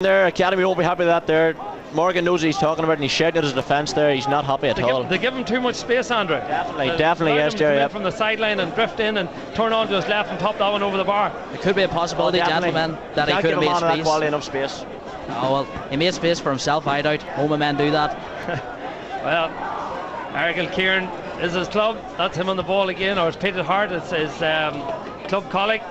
There, Academy won't be happy with that there. Morgan knows what he's talking about and he's shouting at his defence there. He's not happy at all. They give him too much space, Andrew. Definitely, yes, Jerry. From the sideline and drift in and turn on to his left and pop that one over the bar. It could be a possibility, gentlemen, that he could have made space. Quality enough space. Oh well, he made space for himself. I doubt Omagh men do that. Well, Argyll Kieran is his club. That's him on the ball again, or it's Peter Hart. It's his club colleague.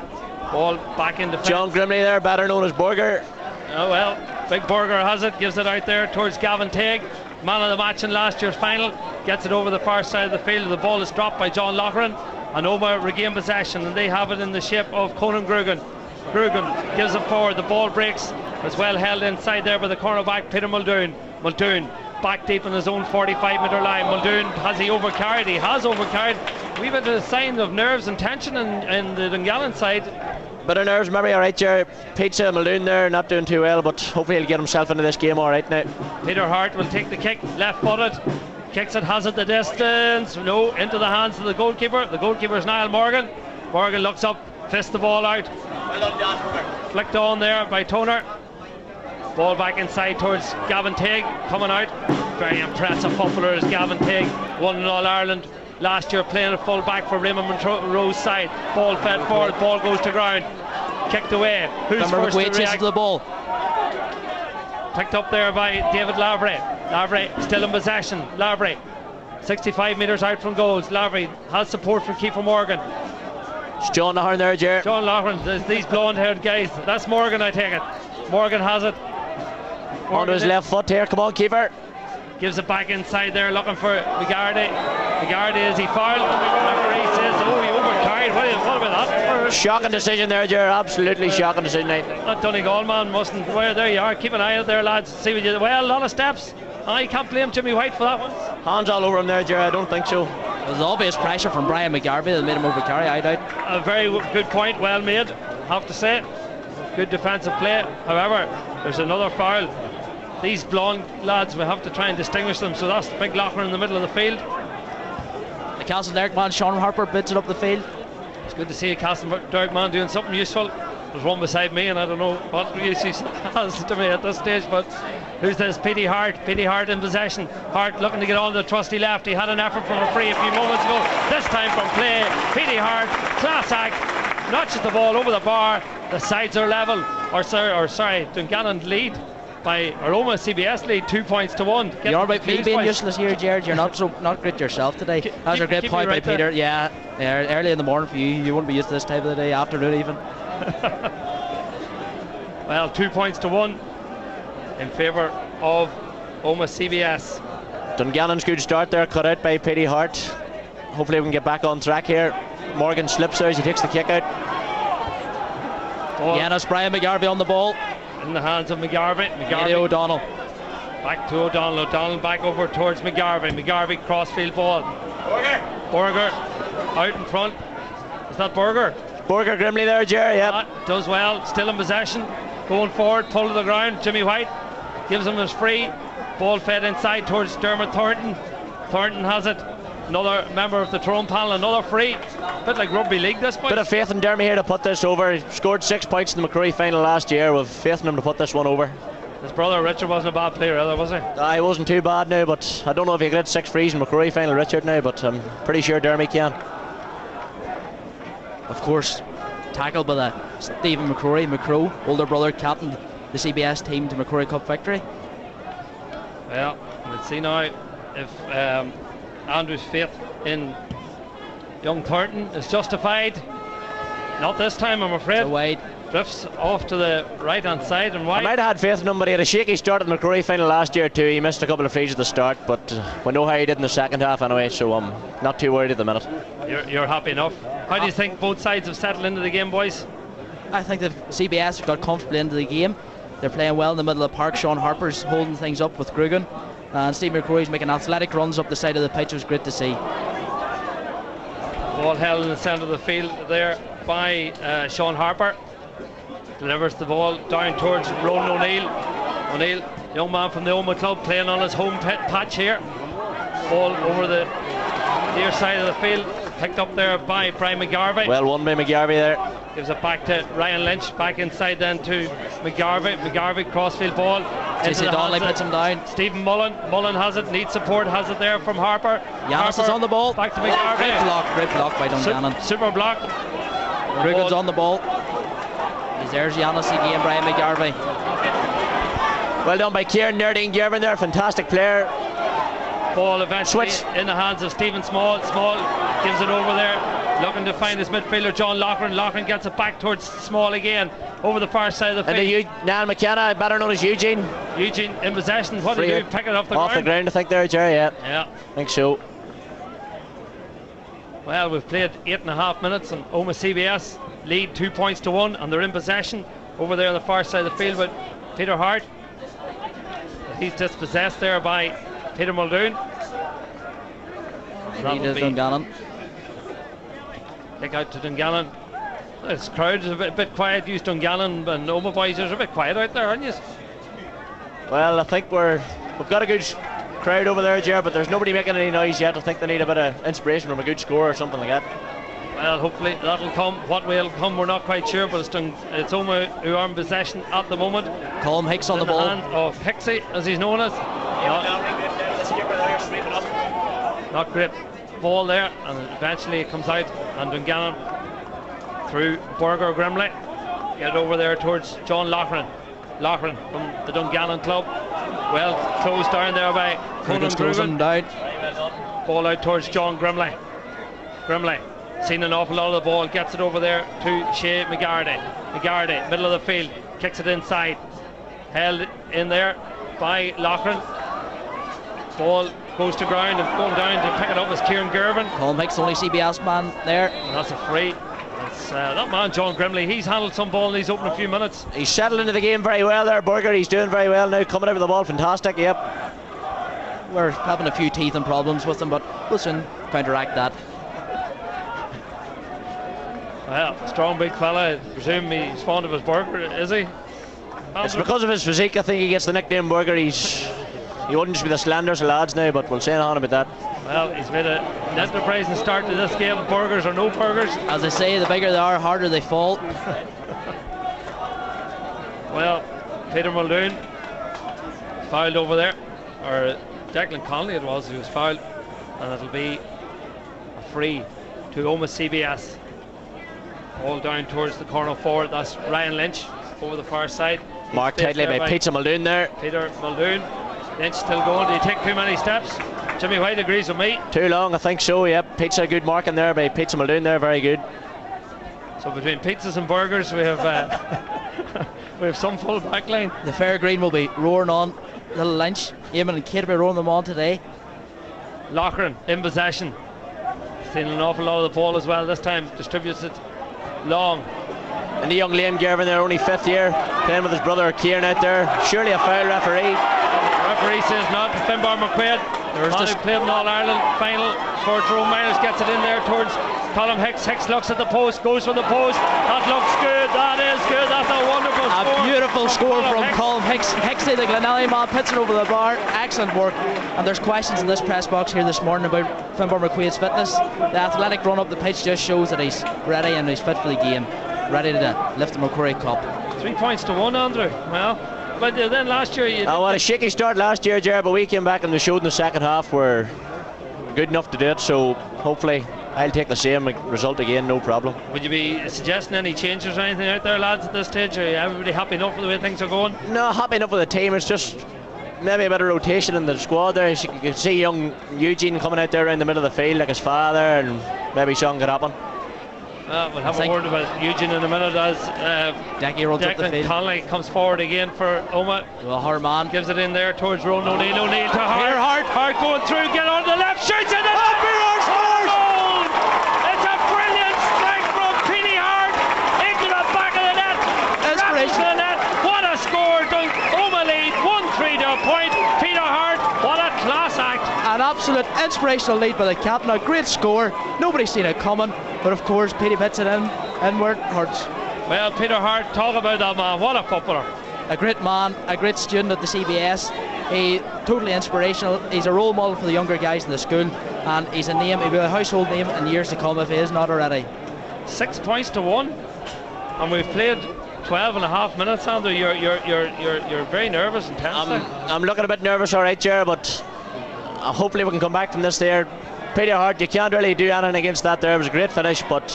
Ball back in defence. John Grimley there, better known as Burger. Oh well, Big Burger has it, gives it out there towards Gavin Tague, man of the match in last year's final, gets it over the far side of the field. The ball is dropped by John Loughran and Omagh regain possession, and they have it in the shape of Conan Grugan. Grugan gives it forward, the ball breaks, it's well held inside there by the cornerback Peter Muldoon. Muldoon back deep in his own 45-metre line. Muldoon, has he overcarried? He has overcarried. We've had a sign of nerves and tension in the Dungannon side. Bit of nerves, maybe. Alright, Jerry. Pizza Muldoon there, not doing too well, but hopefully he'll get himself into this game alright now. Peter Hart will take the kick, left footed, kicks it, has it the distance, no, into the hands of the goalkeeper. The goalkeeper is Niall Morgan. Morgan looks up, fists the ball out. Well done, Dan. Flicked on there by Toner. Ball back inside towards Gavin Tague, coming out. Very impressive footballer is Gavin Tague, won in All-Ireland last year, playing a full back for Raymond Monroe's side. Ball fed forward, ball goes to ground, kicked away. Who's first to react? To the ball. Picked up there by David Lavery. Lavery still in possession. Lavery 65 metres out from goals. Lavery has support from Kiefer Morgan. It's John Loughran there, Jerry. John Loughran, these blonde haired guys. That's Morgan, I take it. Morgan has it. Onto his left foot here, come on Kiefer. Gives it back inside there, looking for McGardy. McGardy, is he fouled? Referee says, oh, he overcarried. What about that? Shocking decision there, Jerry. Absolutely shocking decision. That Donegal man mustn't. Well, there you are. Keep an eye out there, lads. See what you do. Well, a lot of steps. I can't blame Jimmy White for that one. Hands all over him there, Jerry. I don't think so. There's obvious pressure from Brian McGarvey that made him overcarry, I doubt. A very good point, well made, have to say. Good defensive play. However, there's another foul. These blonde lads, we have to try and distinguish them. So that's Big Loughran in the middle of the field. The Castle Derrick man, Sean Harper, bids it up the field. It's good to see a Castle Derrick man doing something useful. There's one beside me and I don't know what use he has to me at this stage, but who's this? Petey Hart. Petey Hart in possession. Hart looking to get on the trusty left. He had an effort from a free a few moments ago. This time from play, Petey Hart, class act, notches the ball over the bar. The sides are level, or sorry, Dungannon lead by Aroma. CBS lead 2 points to 1. You're about me being useless here, Jared. You're not great yourself today. That's a great point by Peter. Yeah, early in the morning for you. You wouldn't be used to this time of the day, afternoon even. Well, 2 points to 1 in favour of Omagh CBS. Dungannon's good start there, cut out by Petey Hart. Hopefully we can get back on track here. Morgan slips there as he takes the kick out. Yeah, that's Brian McGarvey on the ball. In the hands of McGarvey. McGarvey O'Donnell. Back to O'Donnell. O'Donnell back over towards McGarvey. McGarvey crossfield ball. Burger out in front. Is that Burger? Burger Grimley there, Jerry. Yep. Does well. Still in possession. Going forward. Pull to the ground. Jimmy White gives him his free. Ball fed inside towards Dermot Thornton. Thornton has it. Another member of the Tyrone panel, another free. A bit like rugby league this point. Bit of faith in Dermy here to put this over. He scored 6 points in the Macrory final last year. With faith in him to put this one over. His brother Richard wasn't a bad player either, was he? He wasn't too bad now, but I don't know if he could get 6 frees in Macrory final, Richard, now, but I'm pretty sure Dermy can. Of course, tackled by that Stephen Macrory, older brother, captained the CBS team to Macrory Cup victory. Well, let's see now if Andrew's faith in young Thornton is justified. Not this time, I'm afraid. So wide. Drifts off to the right hand side and wide. I might have had faith in him, but he had a shaky start at the Macrory final last year too. He missed a couple of frees at the start, but we know how he did in the second half anyway, so I'm not too worried at the minute. You're happy enough. How do you think both sides have settled into the game, boys? I think the CBS have got comfortably into the game. They're playing well in the middle of the park. Sean Harper's holding things up with Grugan. And Steve McCrory's making athletic runs up the side of the pitch. It was great to see. Ball held in the centre of the field there by Sean Harper. Delivers the ball down towards Ronan O'Neill. O'Neill, young man from the Omagh club, playing on his home patch here. Ball over the near side of the field. Picked up there by Brian McGarvey. Well won by McGarvey there. gives it back to Ryan Lynch, back inside then to McGarvey, crossfield ball. JC Donnelly puts him down. Stephen Mullen has it, needs support, has it there from Harper. Yanis is on the ball. Back to McGarvey. Great block by Dungannon. Super block. Rugen's on the ball. There's Yanis again, Brian McGarvey. Well done by Kieran Nerding Gervin there, fantastic player. Ball eventually in the hands of Stephen Small. Small gives it over there, looking to find his midfielder John Loughran. Loughran gets it back towards Small again, over the far side of the field. And Nan McKenna, better known as Eugene. Eugene in possession. What did he do? Pick it off the ground? Off the ground, I think there, Jerry. Yeah. I think so. Well, we've played 8.5 minutes, and Omagh CBS lead 2 points to 1, and they're in possession over there on the far side of the field with Peter Hart. He's dispossessed there by Peter Muldoon. He does Dungannon. Kick out to Dungannon. This crowd is a bit quiet. Use Dungannon and Omagh boys are a bit quiet out there, aren't you? Well, I think we've got a good crowd over there, Ger, but there's nobody making any noise yet. I think they need a bit of inspiration from a good score or something like that. Well, hopefully that'll come. What will come, we're not quite sure, but it's Omagh who are in possession at the moment. Colm Hicks on the ball. Hand of Hicksy, as he's known as. Not great ball there, and eventually it comes out, and Dungannon through Burger Grimley. Get it over there towards John Loughran. Loughran from the Dungannon club. Well closed down there by Conan Grugan. Ball out towards John Grimley. Grimley seen an awful lot of the ball, gets it over there to Shea McGardy. McGardy, middle of the field, kicks it inside. Held in there by Loughran. Ball goes to ground, and going down to pick it up is Kieran Gervin. Colm Hicks, only CBS man there. And that's a free. It's, that man John Grimley, he's handled some ball in these opening few minutes. He's settled into the game very well there, Burger. He's doing very well now, coming out with the ball, fantastic. Yep. We're having a few teething problems with him, but we'll soon counteract that. Well, strong big fella. I presume he's fond of his burger, is he? It's because of his physique, I think he gets the nickname Burger. He wouldn't just be the slenderest of lads now, but we'll say on about that. Well, he's made an enterprising start to this game, burgers or no burgers. As I say, the bigger they are, harder they fall. Well, Peter Muldoon fouled over there, or Declan Connolly it was who was fouled, and it'll be a free to Omagh CBS. All down towards the corner forward, that's Ryan Lynch over the far side. Marked tightly by Peter Muldoon there. Peter Muldoon. Lynch still going. Did he take too many steps? Jimmy White agrees with me. Too long, I think so, yep. Pizza, good marking there by Peter Muldoon there, very good. So between pizzas and burgers we have we have some full back line. The fair green will be roaring on. Little Lynch, Eamon and Kate will be roaring them on today. Loughran in possession. Stealing an awful lot of the ball as well this time. Distributes it long. And the young Liam Gervin there, only 5th year, playing with his brother Kieran out there. Surely a foul, referee. Referee says not. Finbar McQuaid, who played in All-Ireland final for Tyrone Miners, gets it in there towards Colm Hicks. Hicks looks at the post, goes for the post. That looks good, that is good, that's a wonderful score. A beautiful score from Colm Hicks. Hicksy, the Glenelly man, puts it over the bar. Excellent work. And there's questions in this press box here this morning about Finbar McQuaid's fitness. The athletic run up the pitch just shows that he's ready and he's fit for the game. Ready to lift the Macrory Cup. 3 points to 1, Andrew. Well, but then last year what a shaky start last year, Jared, but we came back and we showed in the second half we're good enough to do it, so hopefully I'll take the same result again, no problem. Would you be suggesting any changes or anything out there, lads, at this stage? Are everybody happy enough with the way things are going? No, happy enough with the team. It's just maybe a bit of rotation in the squad there. You can see young Eugene coming out there around the middle of the field like his father, and maybe something could happen. We'll have a word about Eugene in a minute as Declan Connolly comes forward again for Omagh. Well, Harman gives it in there towards Ronan O'Neill. O'Neill to Hart. Hart going through, get on the left, shoots it, and scores! It's a brilliant strike from Peony Hart into the back of the net. Inspiration. The net. What a score! Omagh lead 1-3 to a point. Peter Hart, what a class act! An absolute inspirational lead by the captain. A great score. Nobody's seen it coming. But of course, Petey puts it in, inward, Hurts. Well, Peter Hart, talk about that man. What a footballer. A great man, a great student at the CBS. He totally inspirational. He's a role model for the younger guys in the school, and he's a name. He'll be a household name in years to come if he is not already. 6 points to 1. and we've played 12.5 minutes, Andrew. You're very nervous and tense. I'm looking a bit nervous, all right, Ger, but hopefully we can come back from this there. Pretty hard. You can't really do anything against that there. It was a great finish, but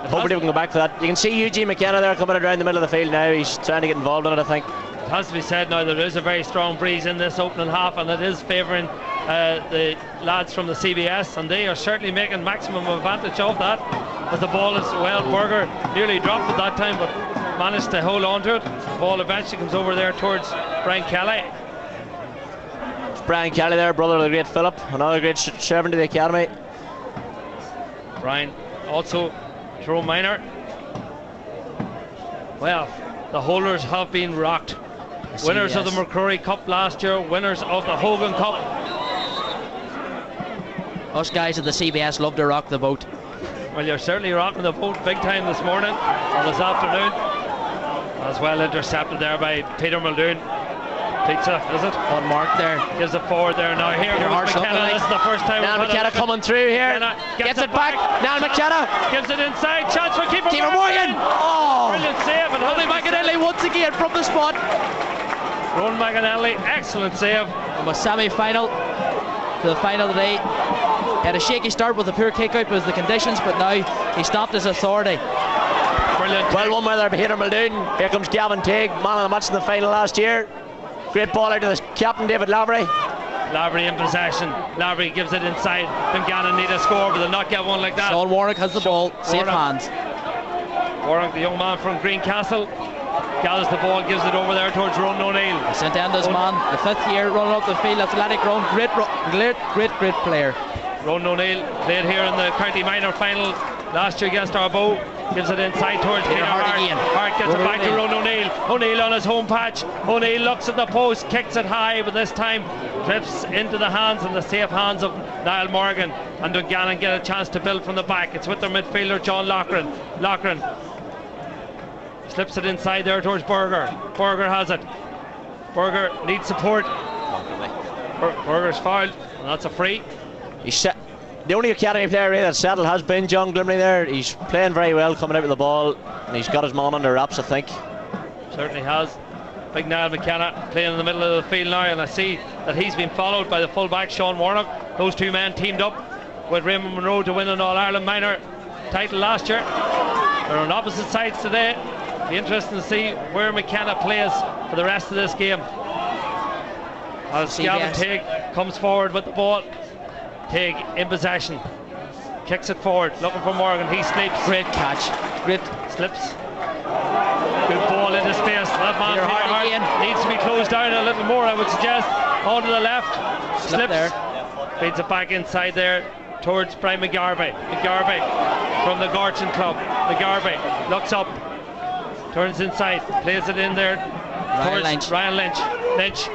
hopefully we can go back to that. You can see Eugene McKenna there coming around the middle of the field now. He's trying to get involved in it, I think. It has to be said now, there is a very strong breeze in this opening half, and it is favouring the lads from the CBS, and they are certainly making maximum advantage of that. But the ball is, well, Berger nearly dropped at that time, but managed to hold on to it. The ball eventually comes over there towards Brian Kelly. It's Brian Kelly there, brother of the great Philip, another great servant to the academy. Brian, also Jerome Minor. Well, the holders have been rocked. Winners of the Macrory Cup last year, winners of the Hogan Cup. Us guys at the CBS love to rock the boat. Well, you're certainly rocking the boat big time this morning or this afternoon. As well intercepted there by Peter Muldoon. Pizza, is it? On mark there. Gives it forward there now. Here goes McKenna. This is the first time. Now McKenna coming through here. Gets it back. Now McKenna. Gives it inside. Chance for keeper Morgan. Oh! Brilliant save. And Ronan McAnally once again from the spot. Ronan McAnally, excellent save. From a semi-final to the final today. He had a shaky start with a poor kick-out with the conditions, but now he stopped his authority. Brilliant. Well won by there, Peter Muldoon. Here comes Gavin Teague, man of the match in the final last year. Great ball out to the captain, David Lavery. Lavery in possession. Lavery gives it inside. Dungannon need a score, but they'll not get one like that. Sean Warnock has the ball. Safe hands. Warnock, the young man from Greencastle, gathers the ball, gives it over there towards Ronan O'Neill. St Enda's man, the 5th year running up the field, athletic ground, great player. Ronan O'Neill played here in the county minor final last year against Arboe. Gives it inside towards Peter Hart. Hart gets it back to Ronan O'Neill. O'Neill on his home patch. O'Neill looks at the post, kicks it high, but this time drifts into the hands and the safe hands of Niall Morgan. And Dungannon get a chance to build from the back. It's with their midfielder John Loughran. Loughran slips it inside there towards Berger. Berger has it. Berger needs support. Berger's fouled, and that's a free. He's set. The only academy player really that's settled has been John Glimley there. He's playing very well coming out with the ball, and he's got his man under wraps, I think. Certainly has. Big Niall McKenna playing in the middle of the field now, and I see that he's been followed by the full-back Sean Warnock. Those two men teamed up with Raymond Monroe to win an All-Ireland minor title last year. They're on opposite sides today. Be interesting to see where McKenna plays for the rest of this game. As Gavin Teague comes forward with the ball. Teague in possession, kicks it forward, looking for Morgan. He slips. Great catch. Great slips. Good ball into space. That man Peter Hart needs to be closed down a little more, I would suggest. On to the left. Slips there. Feeds it back inside there towards Brian McGarvey. McGarvey from the Gorchin club. McGarvey looks up, turns inside, plays it in there towards Ryan Lynch. Lynch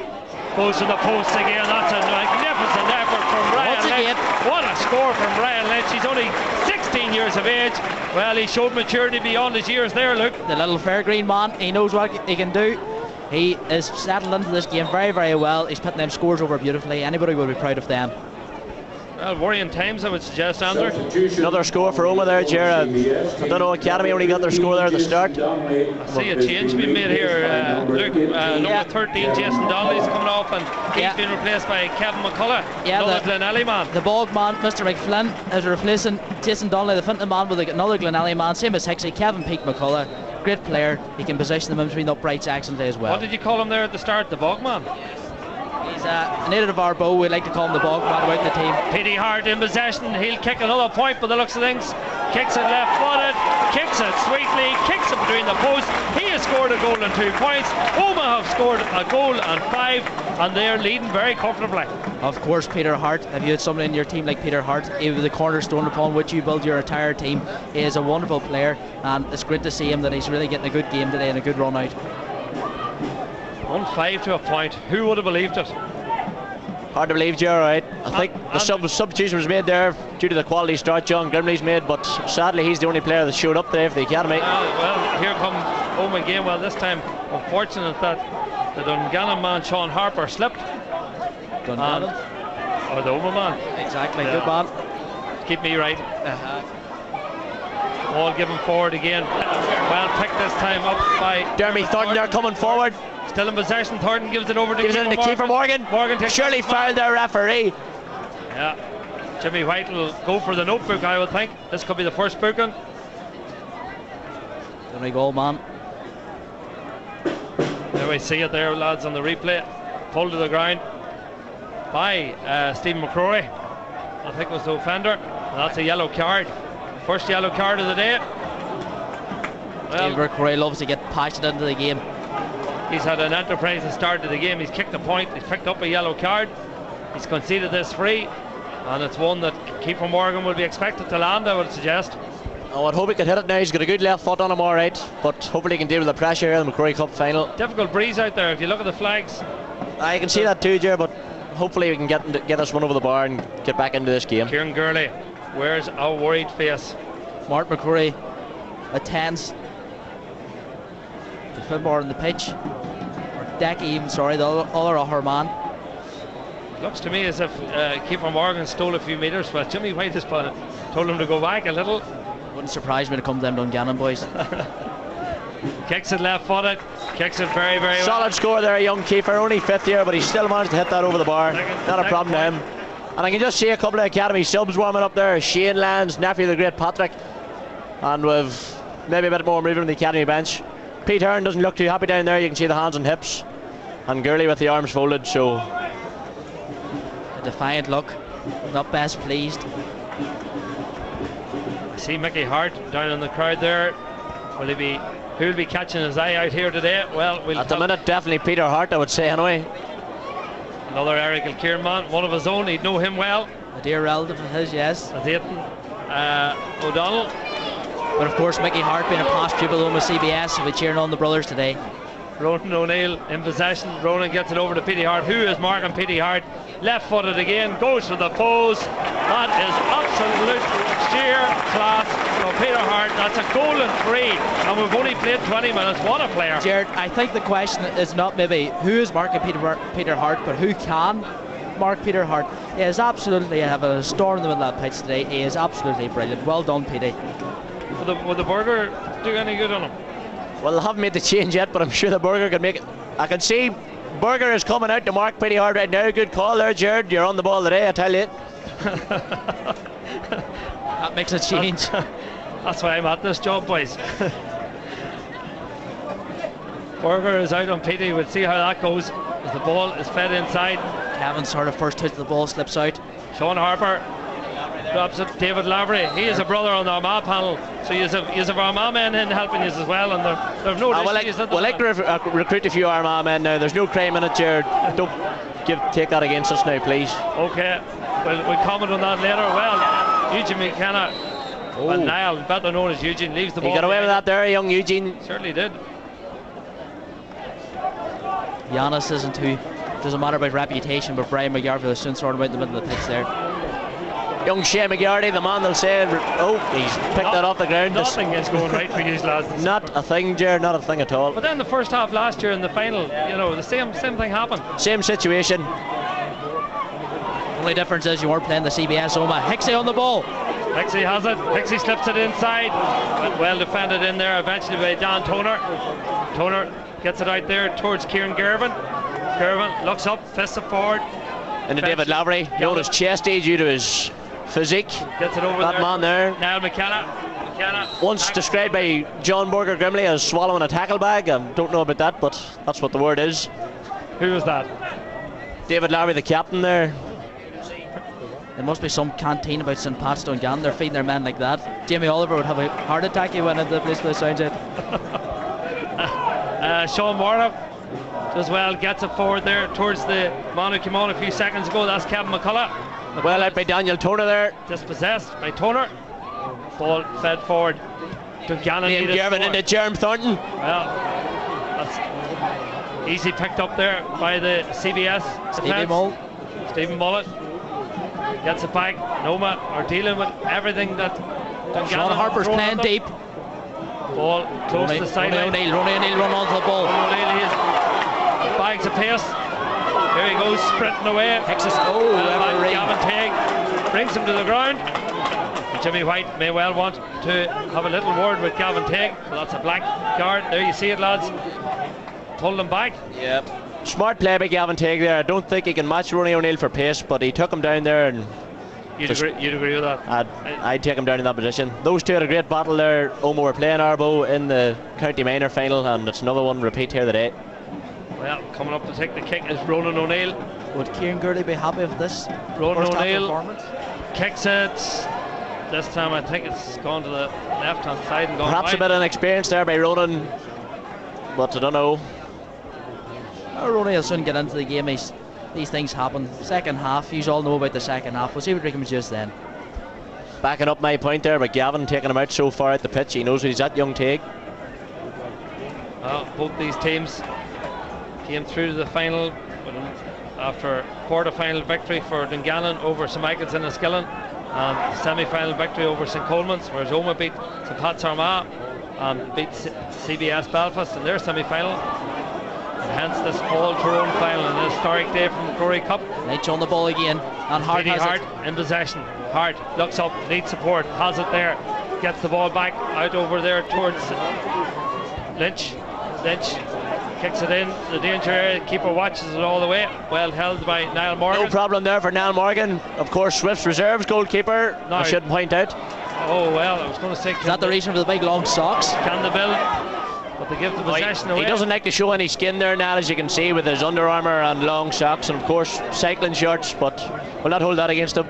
goes to the post again. That's a magnificent effort from Ryan Lynch. What a score from Ryan Lynch. He's only 16 years of age. Well, he showed maturity beyond his years there, Luke. The little fair-green man, he knows what he can do. He is settled into this game very, very well. He's putting them scores over beautifully. Anybody would be proud of them. Well, worrying times, I would suggest, Andrew. Another score for Omagh there, Gerard. I don't know, Academy only got their score there at the start. I see a change being made here, Luke. Number 13, Jason Donnelly's coming off, and he's been replaced by Kevin McCullough, another Glenelly man. The bald man, Mr. McFlynn, is replacing Jason Donnelly, the Finton man, with another Glenelly man, same as Hixie, Kevin Peake McCullough. Great player. He can position them in between the uprights excellently as well. What did you call him there at the start, the bog man? He's a native of Arboe. We like to call him the bog man about the team. Petey Hart in possession. He'll kick another point by the looks of things. Kicks it left-footed, kicks it sweetly, kicks it between the posts. He has scored a goal and 2 points. Omagh have scored a goal and 5, and they're leading very comfortably. Of course, Peter Hart. If you had somebody in your team like Peter Hart, he was the cornerstone upon which you build your entire team. He is a wonderful player, and it's great to see him that he's really getting a good game today and a good run out. 1-5 to a point. Who would have believed it? Hard to believe, Joe, right? I think the substitution was made there due to the quality start John Grimley's made, but sadly he's the only player that showed up today for the Academy. Well, here come Omagh again. Well, this time unfortunate that the Dungannon man Sean Harper slipped. Dungannon? Or the Omagh man. Exactly, good man. Keep me right. Ball given forward again. Well picked this time up by Jeremy Thornton there coming forward. Still in possession. Thornton gives it over to Kiefer Morgan. Morgan takes surely fouled their referee. Yeah. Jimmy White will go for the notebook, I would think. This could be the first booking. Only goal, man. There we see it there, lads, on the replay. Pulled to the ground by Stephen Macrory. I think was the offender. And that's a yellow card. First yellow card of the day. Well, Stephen Macrory loves to get passionate into the game. He's had an enterprising start to the game. He's kicked a point. He's picked up a yellow card. He's conceded this free. And it's one that Kiefer Morgan will be expected to land, I would suggest. Oh, I'd hope he could hit it now. He's got a good left foot on him, all right. But hopefully he can deal with the pressure here in the Macrory Cup final. Difficult breeze out there if you look at the flags. I can see that too, Ger, but hopefully we can get this one over the bar and get back into this game. Kieran Gurley wears a worried face. Mark Macrory attends the Finbar on the pitch. Or Decky even, sorry, the other man. Looks to me as if Kiefer Morgan stole a few metres, but Jimmy White has told him to go back a little. Wouldn't surprise me to come down Dungannon, boys. Kicks it left footed, kicks it very, very solid well. Score there, young Kiefer, only 5th year, but he still managed to hit that over the bar. Not a problem to him. And I can just see a couple of academy subs warming up there. Shane Lands, nephew of the great Patrick, and with maybe a bit more movement on the academy bench. Pete Hearn doesn't look too happy down there. You can see the hands and hips, and Gurley with the arms folded. So a defiant look, not best pleased. I see Mickey Hart down in the crowd there. Who'll be catching his eye out here today? Well, at the minute, definitely Peter Hart, I would say anyway. Another Eric Kilkieran man, one of his own. He'd know him well. A dear relative of his, yes. As Aiton O'Donnell. But of course, Mickey Hart being a past pupil of CBS, will be cheering on the brothers today. Ronan O'Neill in possession. Ronan gets it over to Petey Hart. Who is marking Petey Hart? Left footed again, goes to the post. That is absolute sheer class from Peter Hart. That's a golden free, and we've only played 20 minutes. What a player. Jared, I think the question is not maybe who is marking Peter Hart, but who can mark Peter Hart. He is absolutely have a storm in the middle of that pitch today. He is absolutely brilliant. Well done, Petey. Would the burger do any good on him? Well, they haven't made the change yet, but I'm sure the burger can make it. I can see Burger is coming out to mark Petey Hart right now. Good call there, Jared. You're on the ball today, I tell you. That makes a change. That's why I'm at this job, boys. Burger is out on Petey. We'll see how that goes as the ball is fed inside. Kevin sort of first touch of the ball slips out. Sean Harper drops it. David Lavery, he is a brother on the Armagh panel, so you have Armagh men in helping you as well, and there's no issues. We'll like to recruit a few Armagh men now. There's no crime in it, Jared. Don't take that against us now, please. Okay, we'll comment on that later. Well, Eugene McKenna, well, Niall, better known as Eugene, leaves the ball. He got away with that there, young Eugene. Certainly did. Giannis doesn't matter about reputation, but Brian McGarvey will soon sort him out in the middle of the pitch there. Young Shea McGarty, the man they'll say, he's picked that off the ground. Nothing is going right for you lads. Not a thing, Jared, not a thing at all. But then the first half last year in the final, the same thing happened. Same situation. Only difference is you weren't playing the CBS Omagh. Hixie on the ball. Hixie has it. Hixie slips it inside. Well defended in there eventually by Dan Toner. Toner gets it out there towards Kieran Gervin. Gervin looks up, fists it forward. Into David Lavery, known as chesty due to his physique. Gets it over that there. Man there. Niall McKenna. Once described by John Burger Grimley as swallowing a tackle bag. I don't know about that, but that's what the word is. Who was that? David Lavery, the captain there. There must be some canteen about St. Pat's Dungannon. They're feeding their men like that. Jamie Oliver would have a heart attack if he went into the place for the sounds it. Sean Warnock as well gets it forward there towards the man who came on a few seconds ago. That's Kevin McCullough. Well out by Daniel Toner there. Dispossessed by Toner. Ball fed forward. Dungannon Ian Gervin into Jerm Thornton. Well, that's easy picked up there by the CBS defence. Stephen Mullet gets it back. Noma are dealing with everything that Dungannon. Sean Harper's playing deep. Ball close to the sideline. Ronnie O'Neill run onto the ball. O'Neill bags of pace. Here he goes, sprinting away. Texas. Gavin Teague brings him to the ground. And Jimmy White may well want to have a little word with Gavin Teague. So that's a black card. There you see it, lads. Pulled him back. Yeah. Smart play by Gavin Teague there. I don't think he can match Ronnie O'Neill for pace, but he took him down there, and you'd agree with that? I'd take him down in that position. Those two had a great battle there. Omagh were playing Arbo in the County Minor final, and it's another one repeat here today. Well, coming up to take the kick is Ronan O'Neill. Would Kieran Gurley be happy with this? Ronan O'Neill kicks it. This time I think it's gone to the left hand side and gone perhaps wide. A bit of inexperience there by Ronan, but I don't know. Ronan will soon get into the game. These things happen. Second half, you all know about the second half. We'll see what Rickham just then. Backing up my point there, but Gavin taking him out so far at the pitch, he knows he's at young Teague. Both these teams came through to the final after quarter-final victory for Dungannon over St Michael's in Enniskillen, and semi-final victory over St Coleman's, whereas Omagh beat St Pat's Armagh and beat CBS Belfast in their semi-final. And hence this Paul Tyrone final, an historic day from the Macrory Cup. Knight on the ball again, and Hart has Hart in possession. Hart looks up, needs support, has it there, gets the ball back out over there towards Lynch. Lynch kicks it in the danger area. Keeper watches it all the way. Well held by Niall Morgan. No problem there for Niall Morgan. Of course, Swift's reserves goalkeeper. No. I should point out. Oh well, I was going to say. Is that the reason for the big long socks? Can the bill? But they give the possession away. He doesn't like to show any skin there now, as you can see, with his Under Armour and long socks, and of course cycling shorts. But we'll not hold that against him.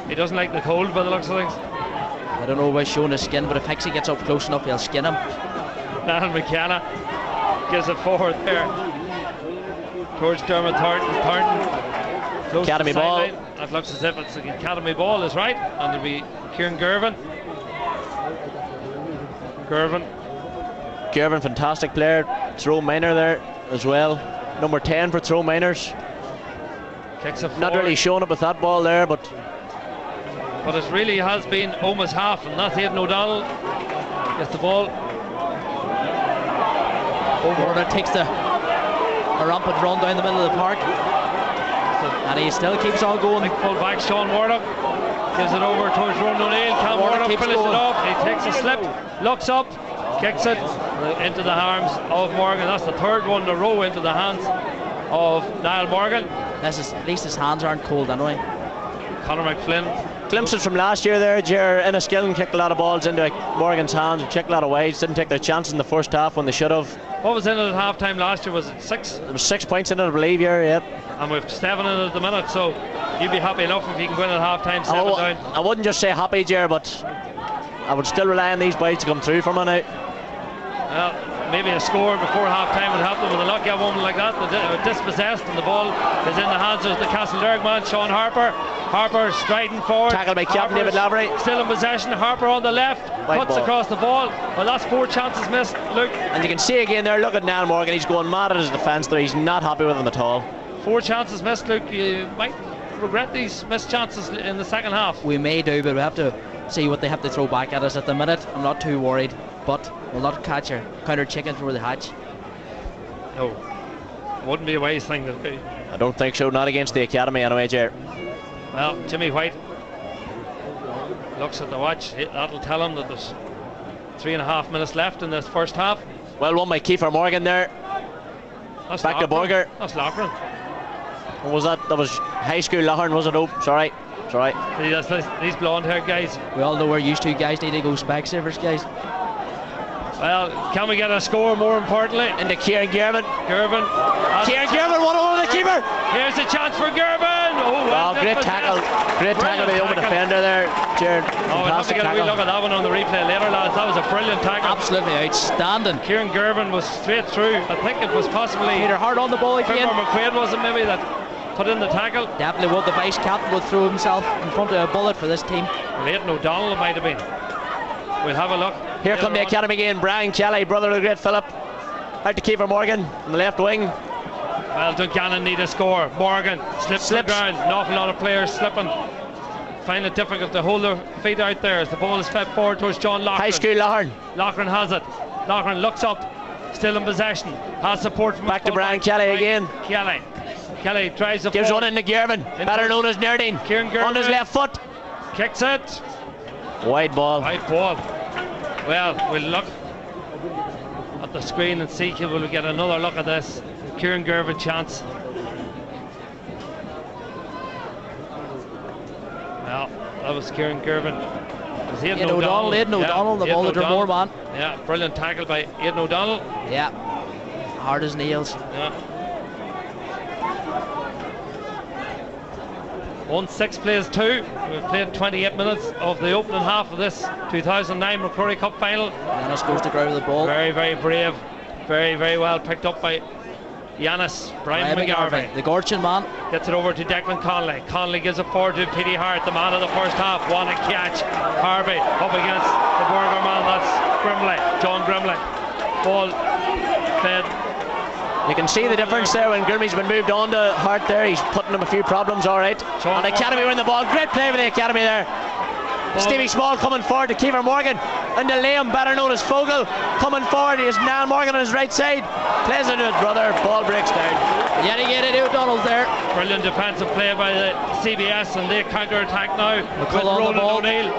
He doesn't like the cold by the looks of things. I don't know about showing his skin, but if Hixie gets up close enough, he'll skin him. Niall McKenna gives it forward there towards Dermot Thornton. Academy ball. That looks as if it's an academy ball, is right, and it'll be Kieran Gervin. Gervin, fantastic player. Throw Minor there as well. Number 10 for Throw Minors. Kicks it forward. Not really showing up with that ball there, but it really has been Omag's half, and that's Aidan O'Donnell gets the ball. Warner takes a rampant run down the middle of the park, and he still keeps on going. Big full back Sean Warnock gives it over towards Ronan O'Neill. Cam Warnock finishes it off. He takes a slip, looks up, kicks it into the arms of Morgan. That's the third one in a row into the hands of Niall Morgan. At least his hands aren't cold anyway. Conor McFlynn. Glimpses from last year there, Ger Enniskillen kicked a lot of balls into Morgan's hands, kicked a lot of wides, didn't take their chances in the first half when they should have. What was in it at half time last year? Was it 6? There was 6 points in it, I believe, yeah. And we've 7 in it at the minute, so you'd be happy enough if you can win at half time 7 down. I wouldn't just say happy, Ger, but I would still rely on these boys to come through for me now. Well, maybe a score before half time would help them with a lucky woman like that. They're dispossessed, and the ball is in the hands of the Castleberg man, Sean Harper. Harper striding forward. Tackled by Captain David Lavery. Still in possession. Harper on the left. Cuts across the ball. Well, that's 4 chances missed, Luke. And you can see again there, look at Niall Morgan. He's going mad at his defence there. He's not happy with him at all. 4 chances missed, Luke. You might regret these missed chances in the second half. We may do, but we have to see what they have to throw back at us at the minute. I'm not too worried, but we'll not catch a counter chicken through the hatch. No, wouldn't be a wise thing to do. I don't think so, not against the academy anyway, Ger. Well, Jimmy White looks at the watch. That'll tell him that there's 3.5 minutes left in this first half. Well won by Kiefer Morgan there. That's back to Borger. That's Loughran. What was that? That was high school Loughran, was it? Oh, sorry. Sorry. These blonde haired guys. We all know where used to guys need to go Specsavers, guys. Well, can we get a score more importantly? Into Kieran Gervin. Gervin 1 over the keeper. Here's a chance for Gervin. Oh, well, great tackle. Great tackle by the open defender there, Jared. Oh, we'll have to get a wee look at that one on the replay later, lads. That was a brilliant tackle. Absolutely outstanding. Kieran Gervin was straight through. I think it was possibly Peter Hart on the ball again. Finbar McQuaid was it maybe that put in the tackle. Definitely what the vice captain would throw himself in front of a bullet for this team. Aidan O'Donnell it might have been. We'll have a look. Here come the academy again. Brian Kelly, brother of the great Philip. Out to Kiefer Morgan on the left wing. Well, Dungannon need a score. Morgan slips the ground. An awful lot of players slipping. Find it difficult to hold their feet out there as the ball is fed forward towards John Loughran. High school Loughran. Loughran has it. Loughran looks up, still in possession. Has support from back to Brian Kelly again. Kelly Kelly tries the gives ball. one into Gervin, better known as Nerdine. Kieran Gervin on his left foot. Kicks it. Wide ball. Wide ball. Well, we'll look at the screen and see if we'll get another look at this. Kieran Gervin chance. Well, that was Kieran Gervin. Aidan O'Donnell, the ball to Dromore man. Yeah, brilliant tackle by Aidan O'Donnell. Yeah, hard as nails. Yeah. 1-6 plays 2. We've played 28 minutes of the opening half of this 2009 Macrory Cup final. Yanis goes to ground with the ball. Very, very brave. Very, very well picked up by Yanis. Brian McGarvey. The Gorchin man. Gets it over to Declan Conley. Conley gives it forward to Petey Hart, the man of the first half. One a catch. Harvey up against the Burger man. That's Grimley. John Grimley. Ball fed. You can see the difference there when Grimley's been moved on to Hart there. He's putting him a few problems, all right. And the Academy win the ball. Great play for the Academy there. Stevie Small coming forward to Kiefer Morgan, and to Liam, better known as Fogel, coming forward. He has Niall Morgan on his right side, plays into his brother, ball breaks down. Yet again, O'Donnell's there. Brilliant defensive play by the CBS, and they counter attack now. Roland O'Neill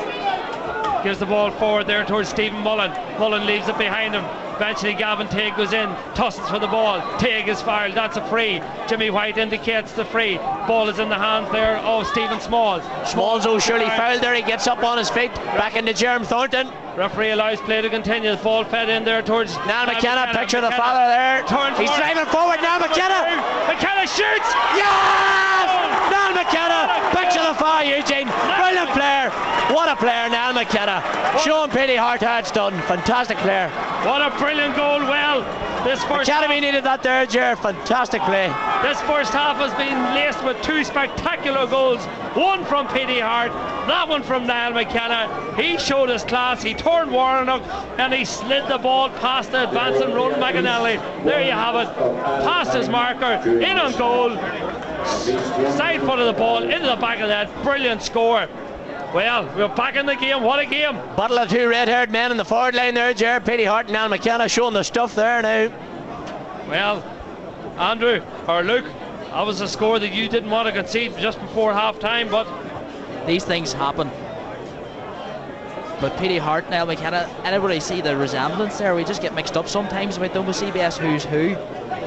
gives the ball forward there towards Stephen Mullen. Mullen leaves it behind him. Eventually Gavin Tague goes in, tosses for the ball. Tague is fouled, that's a free. Jimmy White indicates the free. Ball is in the hands there of Stephen Smalls. Smalls surely fouled there. He gets up on his feet, back into Jeremy Thornton. Referee allows play to continue. The ball fed in there towards Niall McKenna. Picture the father there. He's driving forward. Niall McKenna. McKenna shoots. Yes! Niall McKenna. Picture the father, Eugene. Brilliant player. What a player, Niall McKenna. Showing Petey Hart how it's done. Fantastic player. What a brilliant goal. Well, this first Academy needed that there, Ger. Fantastic play. This first half has been laced with 2 spectacular goals. One from Petey Hart, that one from Niall McKenna. He showed his class. He turned Warnock and he slid the ball past the advancing Ronan McAnally. There you have it. Past his marker, in on goal. Side foot of the ball into the back of that. Brilliant score. Well, we're back in the game. What a game. Battle of 2 red-haired men in the forward line there, Ger. Petey Hart and Niall McKenna showing the stuff there now. Well, Andrew, or Luke, that was a score that you didn't want to concede just before half-time, but these things happen. But Petey Hart, Niall McKenna, anybody see the resemblance there? We just get mixed up sometimes about the CBS who's who.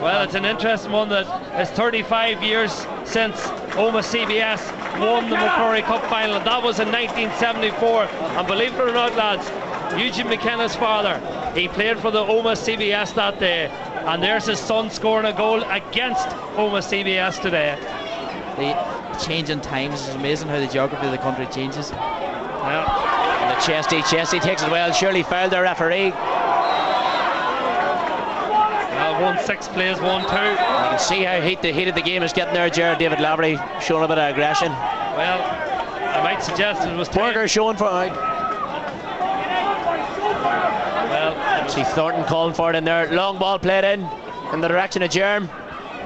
Well, it's an interesting one that it's 35 years since Omagh CBS won the Macrory Cup final. That was in 1974, and believe it or not, lads, Eugene McKenna's father, he played for the Omagh CBS that day, and there's his son scoring a goal against Omagh CBS today. The change in times is amazing how the geography of the country changes. Yeah. And the Chesty takes it well. Surely fouled the referee. 1-6 plays 1-2. You can see how heated the game is getting there, Jared. David Lavery showing a bit of aggression. Well, I might suggest it was Burger showing for it. Well, see Thornton calling for it in there. Long ball played in the direction of Jerm.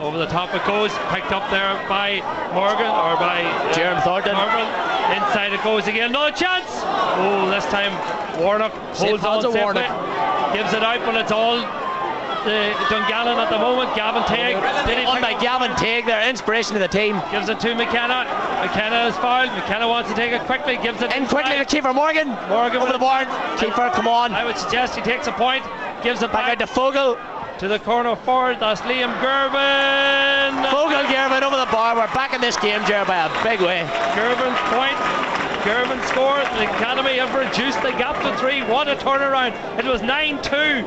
Over the top it goes, picked up there by Morgan, or by Jerm Thornton. Inside it goes again. No chance. Oh, this time Warnock holds on safely. Warnock gives it out, but it's all Dungannon at the moment. Gavin Tague. Won by Gavin Tague there, inspiration to the team. Gives it to McKenna. McKenna is fouled. McKenna wants to take it quickly. Gives it in quickly to Kiefer Morgan. Morgan over the board. Kiefer, come on. I would suggest he takes a point. Gives it back out to Fogel. To the corner forward. That's Liam Gervin. Fogel Gervin over the bar. We're back in this game, Gervin, by a big way. Gervin's point. Gervin scored. The Academy have reduced the gap to 3. What a turnaround. It was 9-2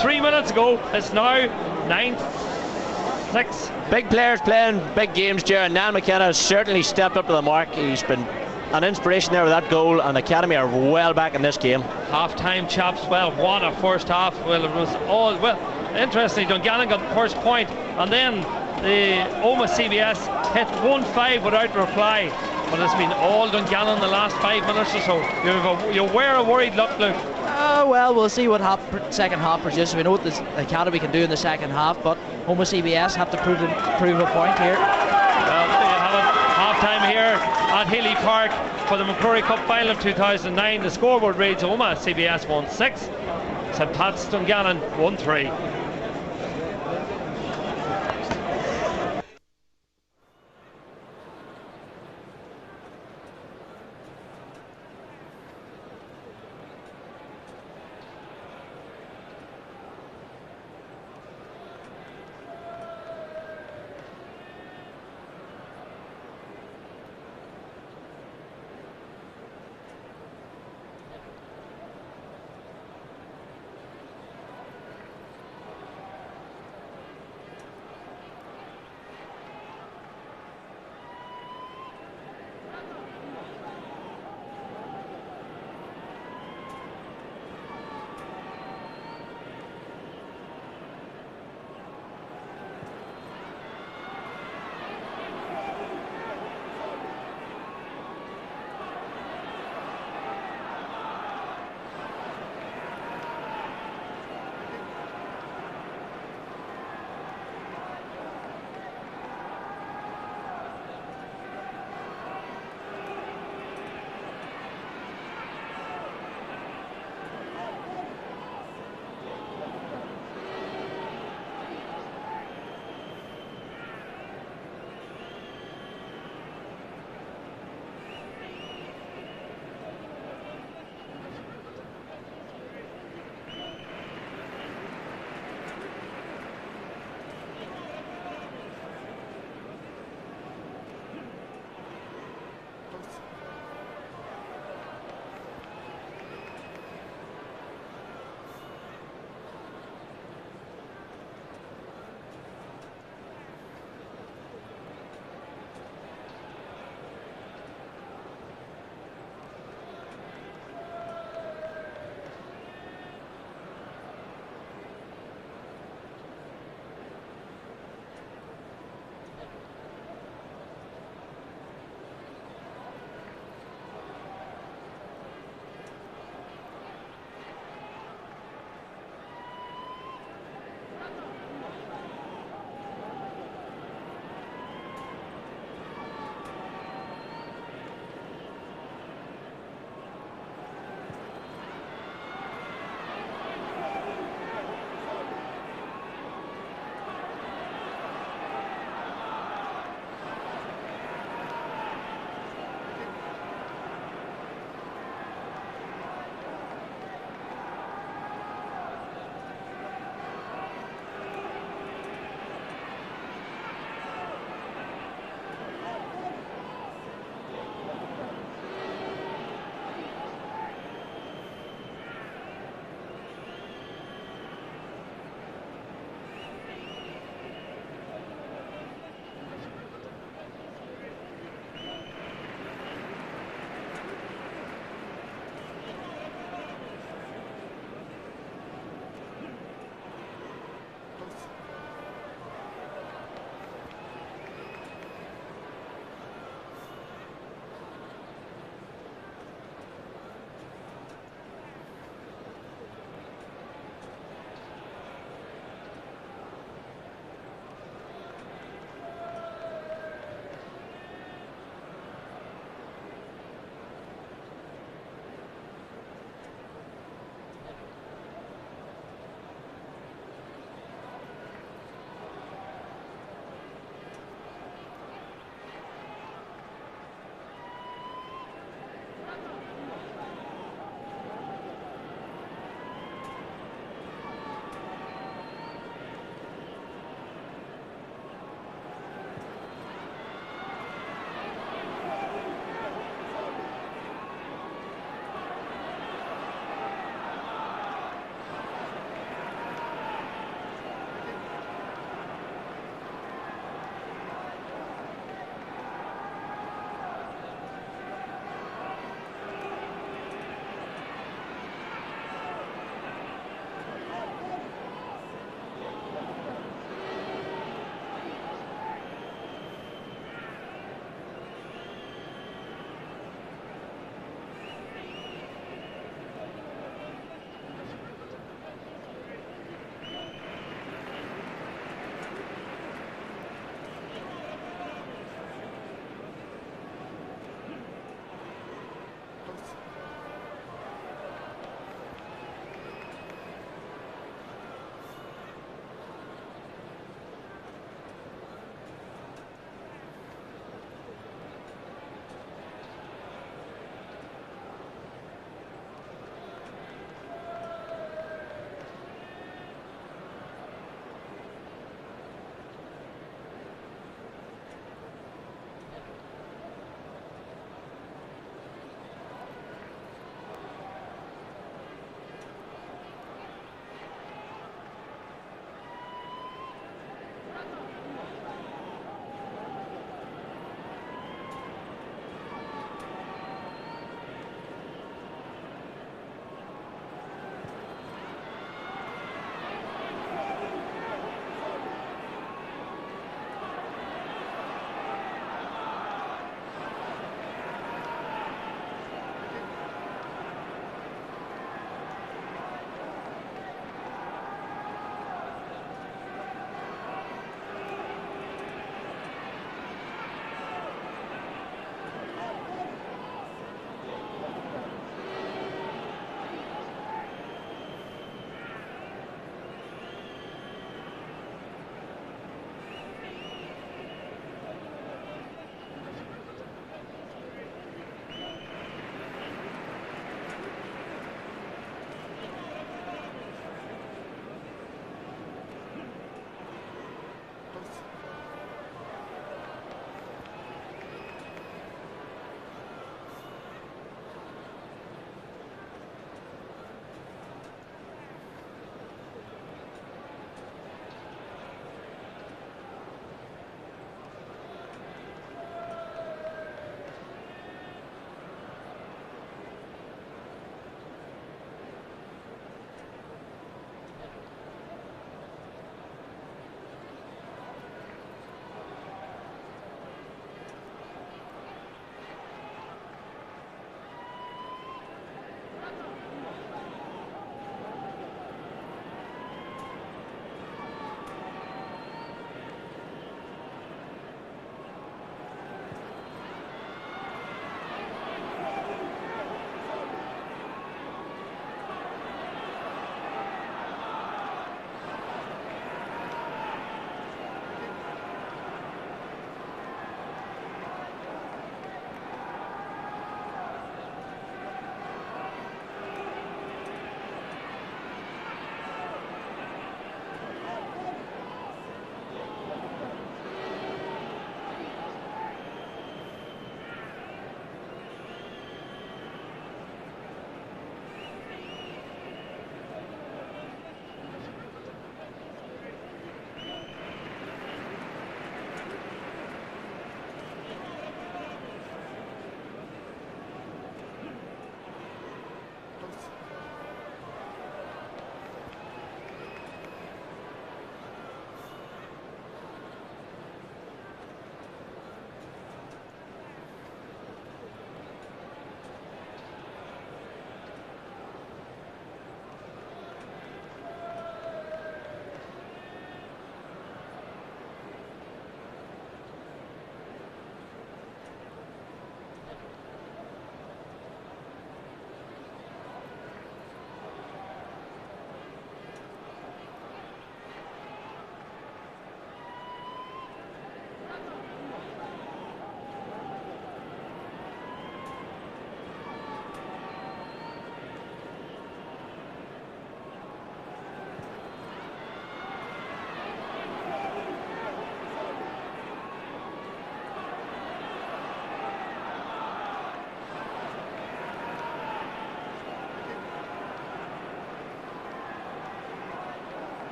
3 minutes ago. It's now 9-6. Big players playing big games, Jared. Niall McKenna has certainly stepped up to the mark. He's been an inspiration there with that goal, and the Academy are well back in this game. Half-time, chaps. Well, what a first half. Well, it was all... Well, interestingly, Dungannon got the first point, and then the Omagh CBS hit 1-5 without reply. But it's been all Dungannon in the last 5 minutes or so. You wear a worried look, Luke. Well, we'll see what second half produces. We know what the Academy can do in the second half, but Omagh CBS have to prove a point here. Well, there you have it. Half-time here at Healy Park for the Macrory Cup final of 2009. The scoreboard reads Omagh CBS 1-6, St Pat's Dungannon 1-3.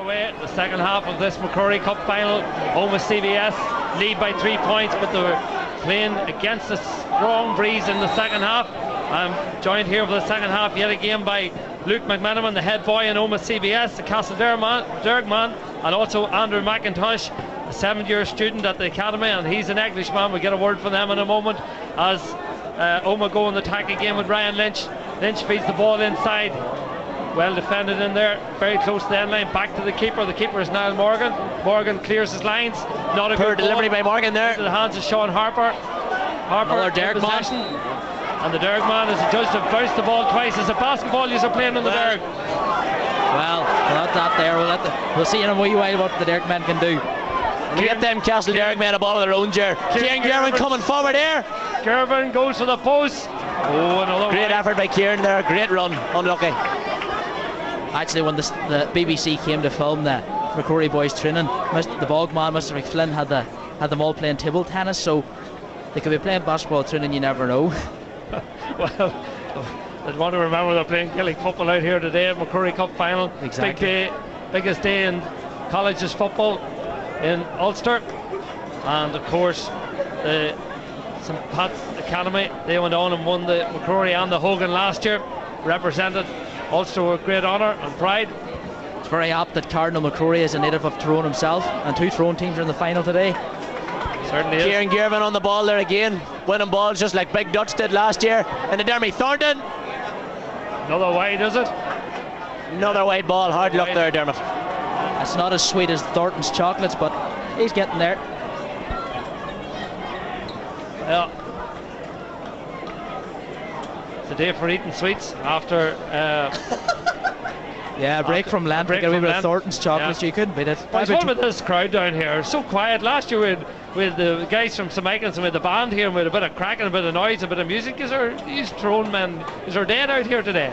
Away, the second half of this Macrory Cup final. Omagh CBS lead by 3 points, but they were playing against a strong breeze in the second half. I'm joined here for the second half yet again by Luke McMenamin, the head boy in Omagh CBS, the Castlederg man, and also Andrew McIntosh, a 7-year student at the academy, and he's an Englishman. We'll get a word from them in a moment as Omagh go on the attack again with Ryan Lynch. Lynch feeds the ball inside. Well defended in there, very close to the end line, back to the keeper. The keeper is Niall Morgan. Morgan clears his lines. Not a good delivery by Morgan there. Into the hands of Sean Harper. Another Derg man. And the Derg man is adjudged to bounce the ball twice. As a basketball you're playing on the Derg. Well, not that there. We'll see in a wee while what the Derg men can do. Get them Castle Derg men a ball of their own, Ger. Kieran Gervin coming forward here. Gervin goes for the post. Oh, another great effort by Kieran there. Great run. Unlucky. Actually, when the BBC came to film the Macrory boys training, the bogman, Mr. McFlynn, had them all playing table tennis, so they could be playing basketball training, you never know. Well, I'd want to remember they're playing Gaelic football out here today at Macrory Cup final. Exactly. Big day, biggest day in colleges football in Ulster. And of course, St. Pat's Academy, they went on and won the Macrory and the Hogan last year, represented Ulster with great honour and pride. It's very apt that Cardinal Macrory is a native of Tyrone himself, and 2 Tyrone teams are in the final today. Certainly is. Kieran Gervin on the ball there again, winning balls just like Big Dutch did last year. And the Dermy Thornton. Another wide, is it? Another wide ball. Hard luck there, Dermot. It's not as sweet as Thornton's chocolates, but he's getting there. Yeah. It's a day for eating sweets after break from Lent. Get a wee bit of Thornton's chocolates. Yeah. You couldn't beat it. What about this crowd down here? So quiet. Last year with the guys from St. Michael's and with the band here, and with a bit of cracking, a bit of noise, a bit of music. Is these Tyrone men? Is there dead out here today?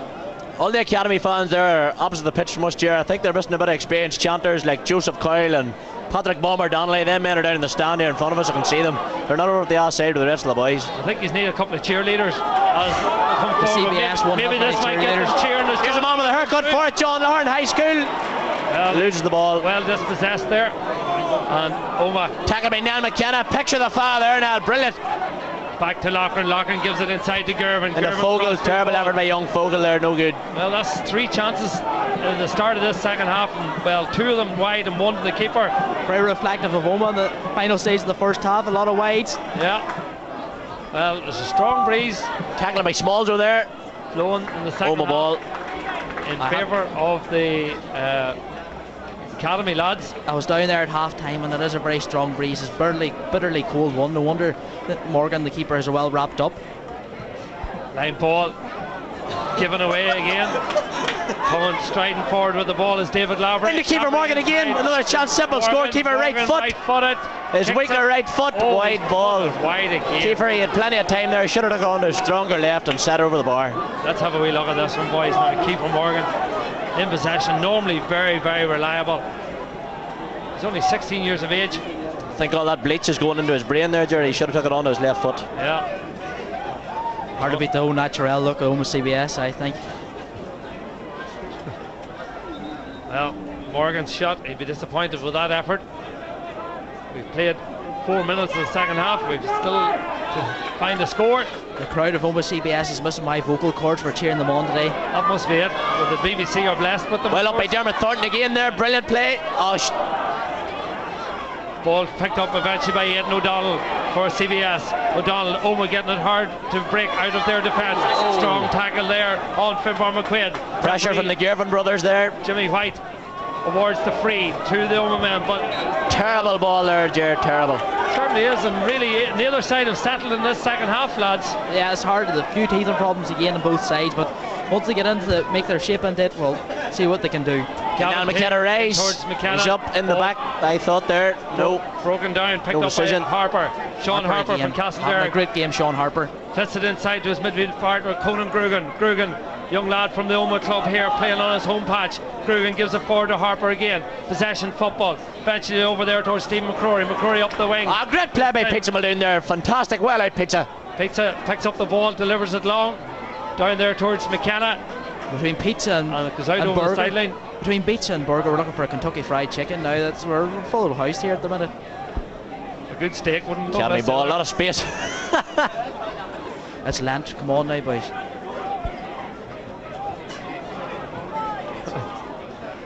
All the Academy fans there are opposite the pitch from us, Ger. I think they're missing a bit of experienced chanters like Joseph Coyle and Patrick Bomber Donnelly. Them men are down in the stand here in front of us. I can see them. They're not over at the outside with the rest of the boys. I think you need a couple of cheerleaders. The CBS one. Maybe this might get them cheering. Here's a man with a haircut for it. John Lauren High School. Loses the ball. Well dispossessed there. And Omagh. Tackled by Niall McKenna. Picture the foul there now. Brilliant. Back to Loughran. Loughran gives it inside to Gervin. And the Fogel, terrible effort by young Fogel there, no good. Well, that's 3 chances at the start of this second half, and well, 2 of them wide and 1 to the keeper. Very reflective of Omagh in the final stage of the first half. A lot of wides. Yeah. Well, there's a strong breeze. Tackled by Smalls over there. Flowing in the second half. Ball. In favour of the Academy lads. I was down there at half time, and it is a very strong breeze. It's bitterly cold one. No wonder that Morgan, the keeper, is well wrapped up. Line ball given away again. Coming striding forward with the ball is David Laverne. And the keeper Morgan again. Another chance. Simple score. Keeper right foot. Right-footed. His weaker right foot. Wide ball. Wide again. Keeper, he had plenty of time there. Should have gone to stronger left and set over the bar. Let's have a wee look at this one, boys. Now, keeper Morgan in possession. Normally very, very reliable. He's only 16 years of age. I think all that bleach is going into his brain there, Jerry. He should have took it on to his left foot. Yeah. Hard to beat the whole natural look at Omagh CBS, I think. Well, Morgan's shot. He'd be disappointed with that effort. We've played 4 minutes in the second half. We've still to find a score. The crowd of Omagh CBS is missing my vocal cords for cheering them on today. That must be it. Well, the BBC are blessed with them. Well up by Dermot Thornton again there. Brilliant play. Ball picked up eventually by Aidan O'Donnell for CBS. O'Donnell, Omagh getting it hard to break out of their defence. Strong tackle there on Finbar McQuaid. Pressure from the Gervin brothers there. Jimmy White awards the free to the Omagh men, but terrible ball there, Jared. Terrible. Certainly is, and really the other side have settled in this second half, lads. Yeah, it's hard. A few teething problems again on both sides, but once they get into make their shape into it, we'll see what they can do. Now McKenna raise. He's up in the back. I thought there. No. Broken down. Picked up by Harper. Sean Harper from Castlederg. A great game, Sean Harper. Fits it inside to his midfield partner, Conan Grugan. Grugan, young lad from the Omagh club here, playing on his home patch. Grugan gives it forward to Harper again. Possession football. Eventually over there towards Stephen Macrory. Macrory up the wing. Great play by Pizza Muldoon there. Fantastic. Well out, Pizza. Pizza picks up the ball, delivers it long. Down there towards McKenna. Between Pizza and goes out over the sideline. between Beach and Burger, we're looking for a Kentucky Fried Chicken now. We're full house here at the minute. A good steak wouldn't Academy ball, a lot of space. It's Lent. Come on now, boys.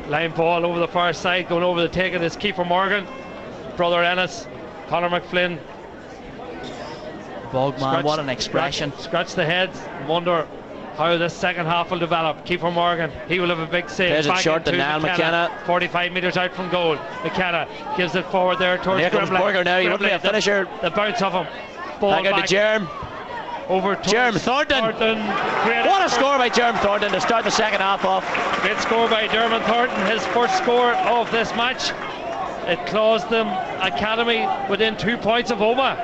Line ball over the far side, going over the taking is Kiefer Morgan, brother Ennis, Conor McFlynn. Bogman, what an expression. Scratch the head and wonder how this second half will develop. Kiefer Morgan, he will have a big save. Plays it short to Niall McKenna. 45 metres out from goal. McKenna gives it forward there towards Here comes Burger now, you wouldn't be a finisher. The bounce of him. Ball back out to Jerm. Over to Jerm Thornton. What a score by Jerm Thornton to start the second half off. Great score by Dermot Thornton, his first score of this match. It closed them Academy within 2 points of Omagh.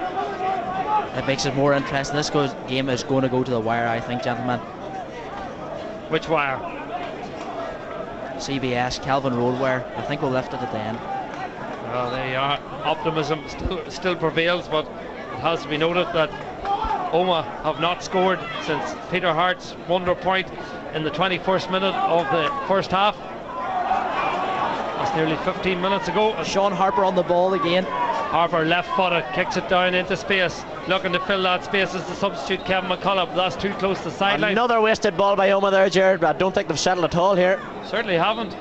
It makes it more interesting. This game is going to go to the wire, I think, gentlemen. Which wire? CBS, Calvin Road wire. I think we'll lift it at the end. Well, there you are. Optimism still prevails, but it has to be noted that Omagh have not scored since Peter Hart's wonder point in the 21st minute of the first half. That's nearly 15 minutes ago. Sean Harper on the ball again. Harper left-footed, kicks it down into space, looking to fill that space as the substitute Kevin McCullough. That's too close to the sideline. Another wasted ball by Omagh there, Jared. I don't think they've settled at all here. Certainly haven't.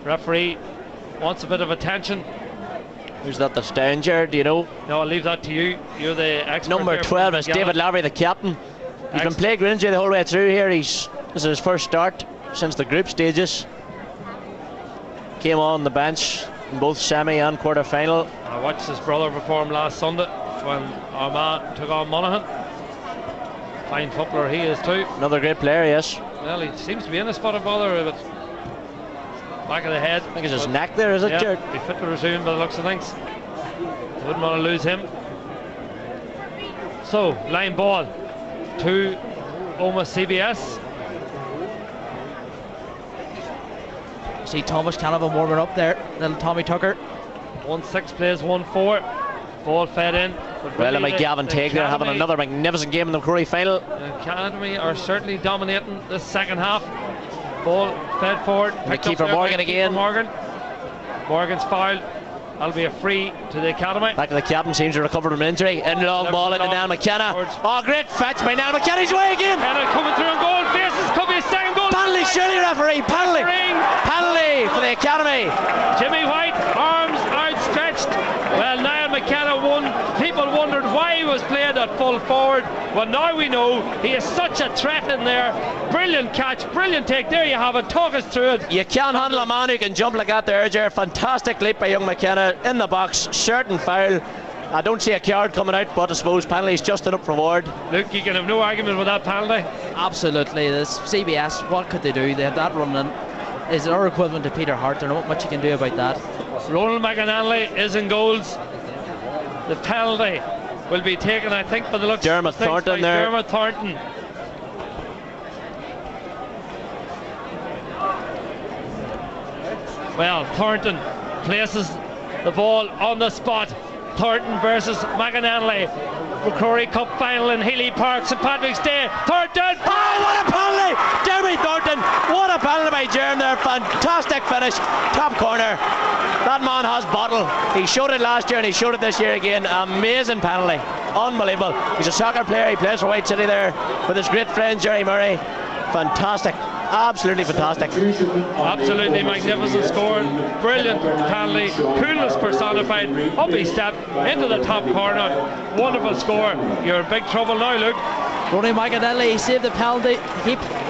Referee wants a bit of attention. Who's that that's down, Jared? Do you know? No, I'll leave that to you. You're the expert. Number 12 is David Lavery, the captain. He's been plagued with injury the whole way through here. This is his first start since the group stages. Came on the bench in both semi and quarter final. I watched his brother perform last Sunday when Armagh took on Monaghan. Fine footballer he is too. Another great player, yes. Well, he seems to be in a spot of bother, but back of the head. I think it's his neck there, is it, Jared? Be fit to resume by the looks of things. Wouldn't want to lose him. So, line ball to Omagh CBS. See Thomas Canavan warming up there. Little Tommy Tucker. 1-6 plays 1-4. Ball fed in. Well, my Gavin Tague there having another magnificent game in the Macrory final. The Academy are certainly dominating this second half. Ball fed forward. Kiefer Morgan again. Morgan's fouled. That'll be a free to the Academy. Back to the captain, seems to recover from injury. In long ball into Niall McKenna. Oh, great fetch by Niall McKenna. He's away again. McKenna coming through on goal. Faces could be a second goal. Penalty, surely, referee. Penalty. Penalty for the Academy. Jimmy White, arms outstretched. Well, Niall McKenna won. People wondered why he was playing at full forward. Well, now we know he is such a threat in there. Brilliant catch, brilliant take. There you have it. Talk us through it. You can't handle a man who can jump like that there, Ger. Fantastic leap by young McKenna in the box. Certain foul. I don't see a card coming out, but I suppose penalty's just enough reward. Luke, you can have no argument with that penalty. Absolutely. This CBS, what could they do? They have that running. Is our equivalent to Peter Hart. There's not much you can do about that. Ronald McAnally is in goals. The penalty will be taken, I think, by the looks Dermot Thornton there. Dermot Thornton. Well, Thornton places the ball on the spot. Thornton versus McAnally. Macrory Cup final in Healy Park, St Patrick's Day. Thornton! Oh, what a penalty! Dermot Thornton! What a penalty by Jerm there. Fantastic finish. Top corner. That man has bottle. He showed it last year and he showed it this year again. Amazing penalty. Unbelievable. He's a soccer player. He plays for White City there with his great friend Jerry Murray. Fantastic. Absolutely fantastic. Absolutely magnificent score. Brilliant penalty. Coolness personified. Up he stepped into the top corner. Wonderful score. You're in big trouble now, Luke. Ronnie McAnally saved the penalty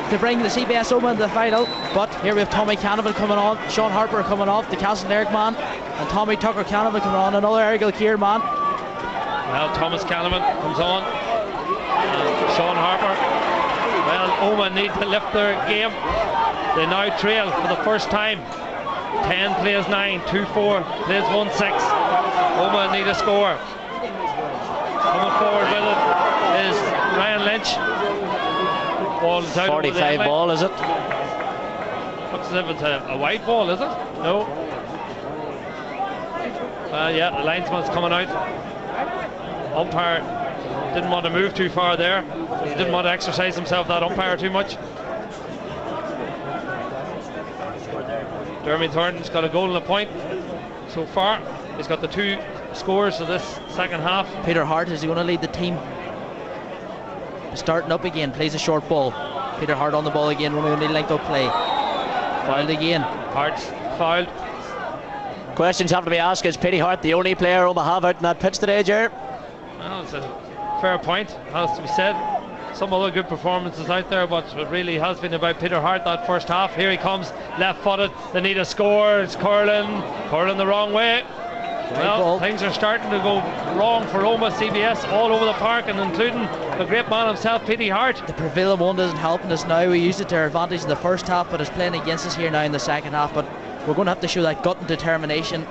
to bring the CBS Omagh into the final. But here we have Tommy Canavan coming on, Sean Harper coming off, the Castleberg man, and Tommy Tucker Canavan coming on, another Ergil Keir man. Well, Thomas Canavan comes on, and Sean Harper. Well, Omagh need to lift their game. They now trail for the first time. 10 plays 9, 2-4 plays 1-6. Omagh need a score. Coming forward with it is Ryan Lynch. Ball's out 45 ball, is it? Looks as if it's a white ball, is it? No. Yeah, the linesman's coming out. Umpire didn't want to move too far there. He didn't want to exercise himself, that umpire, too much. Jeremy Thornton's got a goal and a point so far. He's got the 2 scores of this second half. Peter Hart, is he going to lead the team? Starting up again, plays a short ball. Peter Hart on the ball again, Ronan O'Neill linked up play. Fouled again. Hart's fouled. Questions have to be asked. Is Peter Hart the only player Omagh have out in that pitch today, Ger? Well, it's a fair point, has to be said. Some other good performances out there, but it really has been about Peter Hart that first half. Here he comes, left-footed. They need a score. It's curling the wrong way. Well, things are starting to go wrong for Omagh CBS all over the park, and including the great man himself, Petey Hart. The prevailing one isn't helping us now. We used it to our advantage in the first half, but it's playing against us here now in the second half. But we're going to have to show that gut and determination.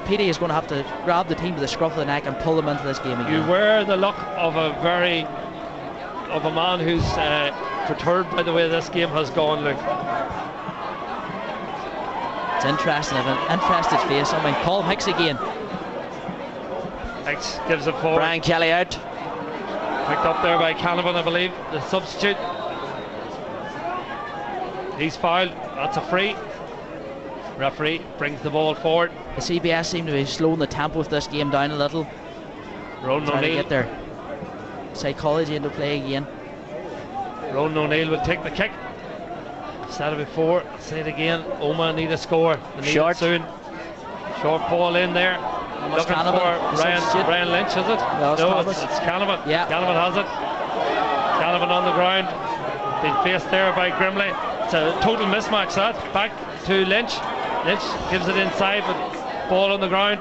Petey is going to have to grab the team by the scruff of the neck and pull them into this game again. You wear the look of a man who's perturbed by the way this game has gone, Luke. It's interesting, an interested face. I mean, Colm Hicks again. Hicks gives it forward. Brian Kelly out. Picked up there by Canavan, I believe, the substitute. He's fouled. That's a free. Referee brings the ball forward. The CBS seem to be slowing the tempo of this game down a little. Ronan Trying to O'Neill. get their psychology into play again. Ronan O'Neill will take the kick. Said it before, say it again. Omagh need a score. They need Short. it soon. Short ball in there. Looking Canavan, for Ryan Lynch, is it? No, it's Canavan. Yeah. Canavan has it. Canavan on the ground. Being faced there by Grimley. It's a total mismatch that. Back to Lynch. Lynch gives it inside, but ball on the ground.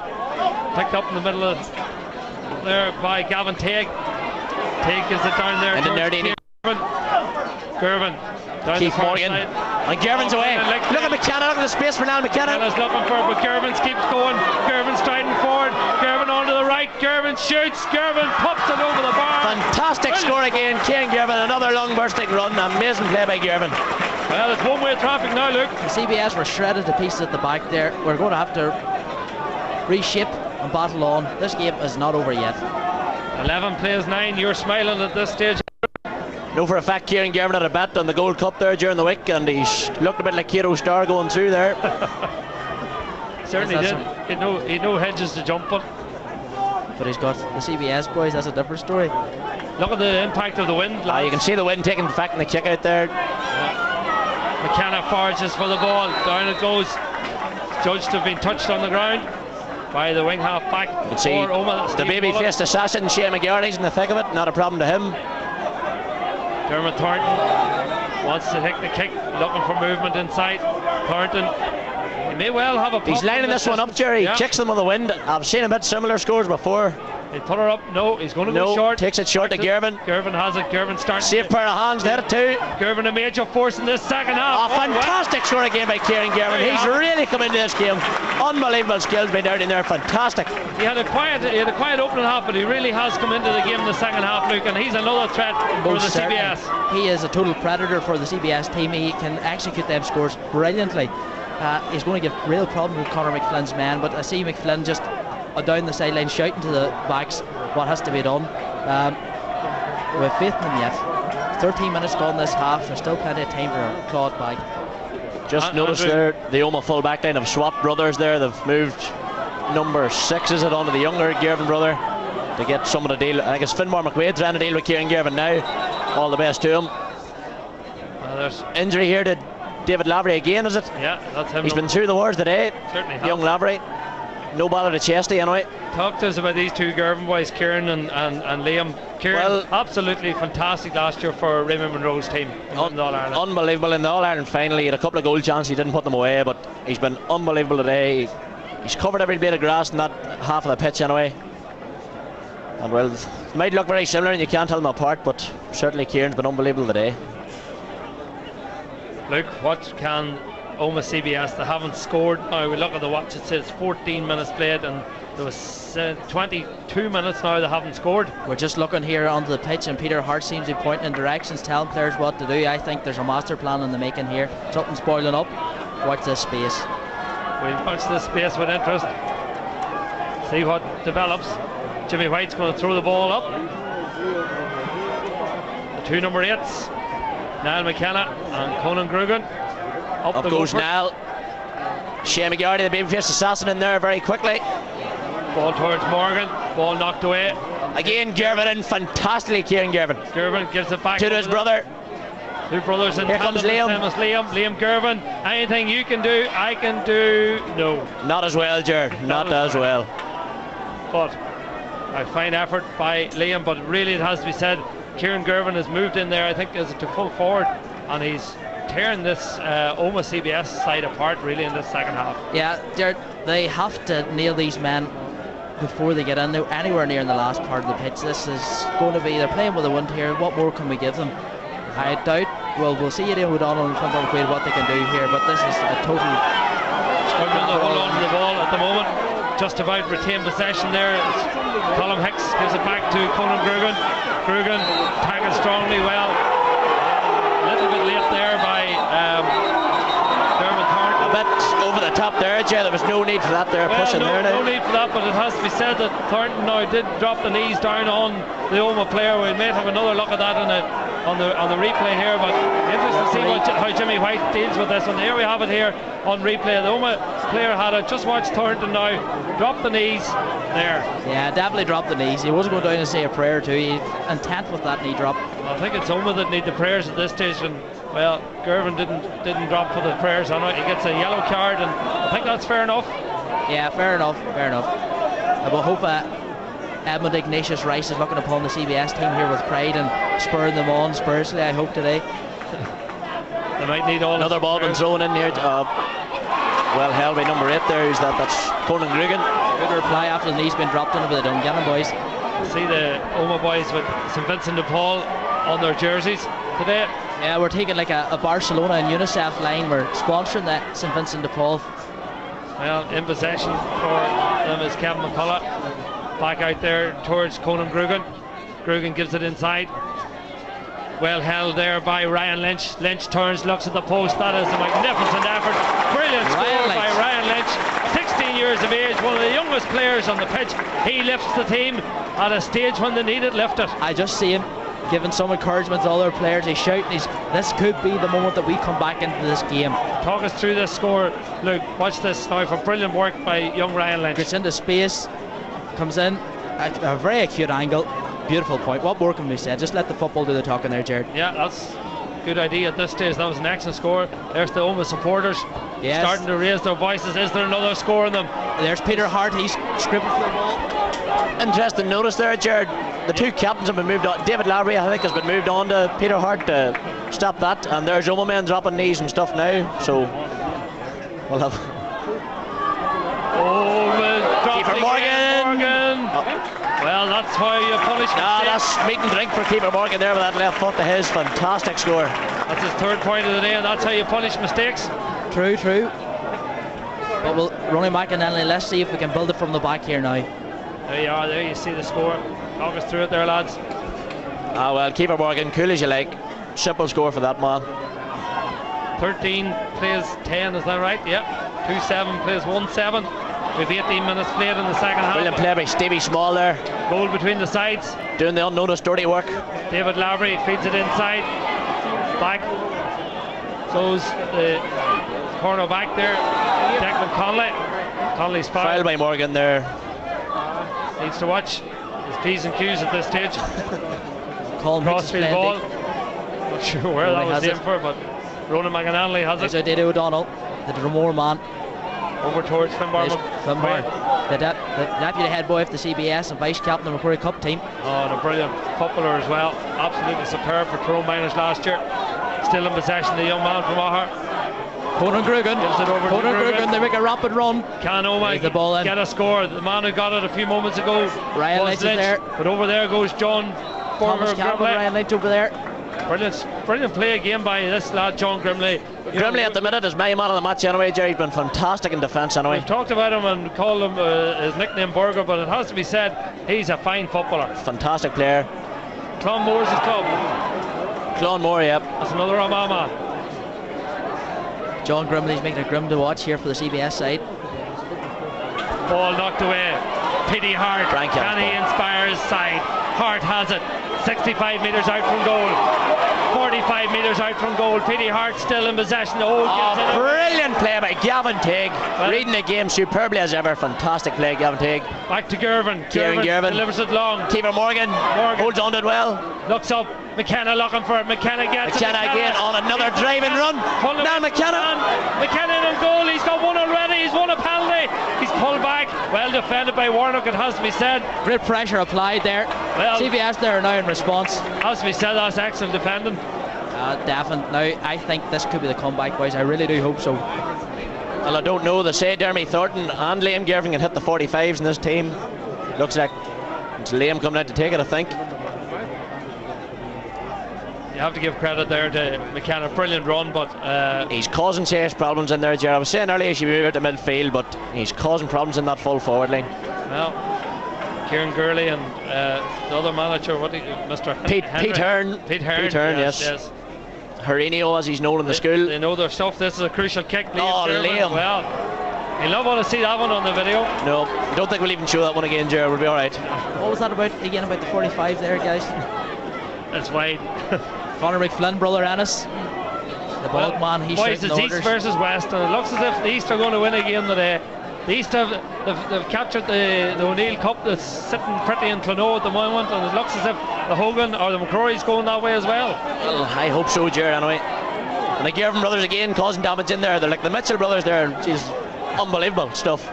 Picked up in the middle of there by Gavin Tague. Tague gives it down there. And the nerdy Gervin. Keith Morgan. And Gervin's away. Look at McKenna, look at the space for now. McKenna. McKenna's looking for it, but Gervin keeps going. Gervin striding forward. Gervin onto the right. Gervin shoots. Gervin pops it over the bar. Fantastic score again. Cian Gervin, another long bursting run. Amazing play by Gervin. Well, it's one-way traffic now, Luke. The CBS were shredded to pieces at the back there. We're going to have to reshape and battle on. This game is not over yet. 11 plays 9. You're smiling at this stage. Know for a fact Cian Gervin had a bet on the Gold Cup there during the week, and he's looked a bit like Kato Star going through there. Certainly did. He had no hedges to jump on. But he's got the CBS boys, that's a different story. Look at the impact of the wind. You can see the wind taking effect in the kick out there. McKenna forges for the ball. Down it goes. Judged to have been touched on the ground by the wing half back. You can see the baby-faced assassin Shane McGarry's in the thick of it. Not a problem to him. Dermot Thornton wants to take the kick, looking for movement inside. Thornton, he may well have a pop. He's lining this one up, Jerry. Yeah. Kicks them on the wind. I've seen a bit similar scores before. He put her up. No, he's going to go short. Takes it short to Gervin. Gervin has it. Gervin starts. Safe pair of hands, let it too. Gervin a major force in this second half. Fantastic score again by Cian Gervin. He's really come into this game. Unbelievable skills being out in there. Fantastic. He had a quiet opening half, but he really has come into the game in the second half, Luke, and he's another threat for the CBS. He is a total predator for the CBS team. He can execute them scores brilliantly. He's going to give real problems with Conor McFlynn's men, but I see McFlynn just down the sideline shouting to the backs what has to be done. We have faith in them yet. 13 minutes gone this half. There's still plenty of time for claw it back. Just noticed there the Omagh full back line have swapped brothers there. They've moved number 6 is it onto the younger Gervin brother to get someone to deal. I think it's Finbar McQuaid trying to deal with Cian Gervin now. All the best to him. There's injury here to David Lavery again, is it? Yeah, that's him. He's been through the wars today. Certainly has. Young Lavery. No bother to Chesty anyway. Talk to us about these two Gervin boys, Kieran and Liam. Kieran, absolutely fantastic last year for Raymond Monroe's team in All-Ireland. Unbelievable in the All-Ireland final. He had a couple of goal chances, he didn't put them away, but he's been unbelievable today. He's covered every blade of grass in that half of the pitch anyway. And well, it might look very similar and you can't tell them apart, but certainly Kieran's been unbelievable today. Luke, what can Omagh CBS, they haven't scored now? We look at the watch, it says 14 minutes played, and there was 22 minutes now they haven't scored. We're just looking here onto the pitch, and Peter Hart seems to be pointing in directions, telling players what to do. I think there's a master plan in the making here. Something's boiling up. Watch this space. We'll watch this space with interest, see what develops. Jimmy White's going to throw the ball up. The two number 8s, Niall McKenna and Conan Grugan. Up goes Niall. Shane McGarty, the babyface assassin, in there very quickly. Ball towards Morgan. Ball knocked away. Again, Gervin in fantastically, Kieran Gervin. Gervin gives it back to his brother. Two brothers in Here comes Liam. Liam Gervin. Anything you can do, I can do. No. Not as well, Jared. Not as well. But a fine effort by Liam, but really it has to be said, Kieran Gervin has moved in there, I think, as to full forward, and he's tearing this Omagh CBS side apart really in this second half. Yeah, they have to nail these men before they get in anywhere near in the last part of the pitch. This is going to be, they're playing with a wind here. What more can we give them? I doubt. Well, we'll see Eddie O'Donnell and Finbar McQuaid what they can do here, but this is a total. Struggling to hold on to the ball at the moment. Just about retained possession there. Colm Hicks gives it back to Conan Grugan. Grugan tackles strongly well. A little bit late there by Dermot Thornton. A bit over the top there, Jay. There was no need for that there, pushing there now. No need for that, but it has to be said that Thornton now did drop the knees down on the Omagh player. We may have another look at that on the replay here, but interesting to see how Jimmy White deals with this one. Here we have it here on replay. The Omagh player had it. Just watch Thornton now drop the knees there. Yeah, definitely dropped the knees. He wasn't going down to say a prayer too. He's intent with that knee drop. I think it's Omagh that need the prayers at this stage, and well, Gervin didn't drop for the prayers on it. He gets a yellow card, and I think that's fair enough. Yeah, fair enough. I will hope Edmund Ignatius Rice is looking upon the CBS team here with pride and spurring them on spiritually, I hope, today. They might need all. Another ball been thrown in here. Well held by number 8 there. Who's that? That's Conan Grugan. Good reply after the knees been dropped in by the Dungannon boys. See the Omagh boys with St Vincent de Paul on their jerseys today. Yeah, we're taking like a Barcelona and UNICEF line. We're sponsoring that St Vincent de Paul. Well, in possession for them is Kevin McCullough. Back out there towards Conan Grugan. Grugan gives it inside. Well held there by Ryan Lynch. Lynch turns, looks at the post. That is a magnificent effort. Brilliant score by Ryan Lynch. 16 years of age, one of the youngest players on the pitch. He lifts the team at a stage when they need it lifted. I just see him giving some encouragement to all their players. He's shouting, this could be the moment that we come back into this game. Talk us through this score, Luke. Watch this now for brilliant work by young Ryan Lynch. Gets into space, comes in at a very acute angle. Beautiful point. What more can we say? Just let the football do the talking there, Jared. Yeah, that's a good idea at this stage. That was an excellent score. There's the Omagh supporters starting to raise their voices. Is there another score in them? There's Peter Hart. He's scribbling for the ball. Interesting notice there, Jared. The two captains have been moved on. David Lowry, I think, has been moved on to Peter Hart to stop that. And there's Omagh men dropping knees and stuff now. So we'll have. Keeper Morgan. Well, that's how you punish mistakes. That's meat and drink for Keeper Morgan there with that left foot to his. Fantastic score. That's his 3rd point of the day, and that's how you punish mistakes. True. But we'll running back, and then let's see if we can build it from the back here now. There you are. There you see the score. Talk us through it there, lads. Well, Keeper Morgan, cool as you like. Simple score for that man. 13 plays 10, is that right? Yep. 2-7 plays 1-7. We've 18 minutes played in the second half. Brilliant play by Stevie Small there. Goal between the sides. Doing the unnoticed dirty work. David Lowry feeds it inside. Back goes the corner back there. Declan Conley. Conley's fouled by Morgan there. Needs to watch his P's and Q's at this stage. Crossfield ball. Not sure where that was aimed for, but Ronan McAnally has it. There's Eddie O'Donnell, the Dromore man. Over towards Finbar. The deputy head boy of the CBS and vice captain of the Macrory Cup team. Oh, and a brilliant footballer as well. Absolutely superb for Tyrone Miners last year. Still in possession, the young man from Omagh. Conan Grugan. Gives it over to Grugan. They make a rapid run. Can Omagh get a score? The man who got it a few moments ago Ryan Lynch is there. But over there goes John Borger. Ryan Lynch over there. Brilliant play again by this lad John Grimley. Grimley at the minute is my man of the match anyway, Jerry. He's been fantastic in defence anyway. We've talked about him and called him his nickname Burger, but it has to be said he's a fine footballer. Fantastic player. Clonmore's his club. Clonmore, yep. That's another Omagh man. John Grimley's making it grim to watch here for the CBS side. Ball knocked away. Pity Hart. Can he inspire his side? Hart has it. 65 metres out from goal. 45 metres out from goal. Petey Hart still in possession. Brilliant play by Gavin Teague. Reading the game superbly as ever. Fantastic play, Gavin Teague. Back to Girvan. Girvan delivers it long. Kiefer Morgan holds on to it well. Looks up. McKenna looking for it. McKenna gets it. McKenna again on another driving run. Now McKenna in goal. He's got one already. He's won a penalty. He's pulled back. Well defended by Warnock, it has to be said. Great pressure applied there. Well, CBS there now in response. Has to be said, that's excellent defending. Definitely. Now I think this could be the comeback, boys. I really do hope so. Well, I don't know. They say Jeremy Thornton and Liam Girvan can hit the 45s in this team. Looks like it's Liam coming out to take it, I think. You have to give credit there to McKenna. Brilliant run, but he's causing serious problems in there, Gerard. I was saying earlier he should be moved to midfield, but he's causing problems in that full forward line. Well, Kieran Gurley and the other manager, Mr. Pete Hearn. Pete Hearn, yes. Herinio, as he's known in the school. They know their stuff. This is a crucial kick. Liam. Well, you'll not want to see that one on the video. No, I don't think we'll even show that one again, Gerard. We'll be alright. What was that about again, about the 45 there, guys? It's wide. Conor McFlynn, brother Ennis, the bald man. He's boys, it's East versus West, and it looks as if the East are going to win a game today. The East they've captured the O'Neill Cup that's sitting pretty in Clonaux at the moment, and it looks as if the Hogan or the Macrory's going that way as well. Well, I hope so, Gerard, anyway. And the Girvan brothers again causing damage in there. They're like the Mitchell brothers there. Jeez, unbelievable stuff.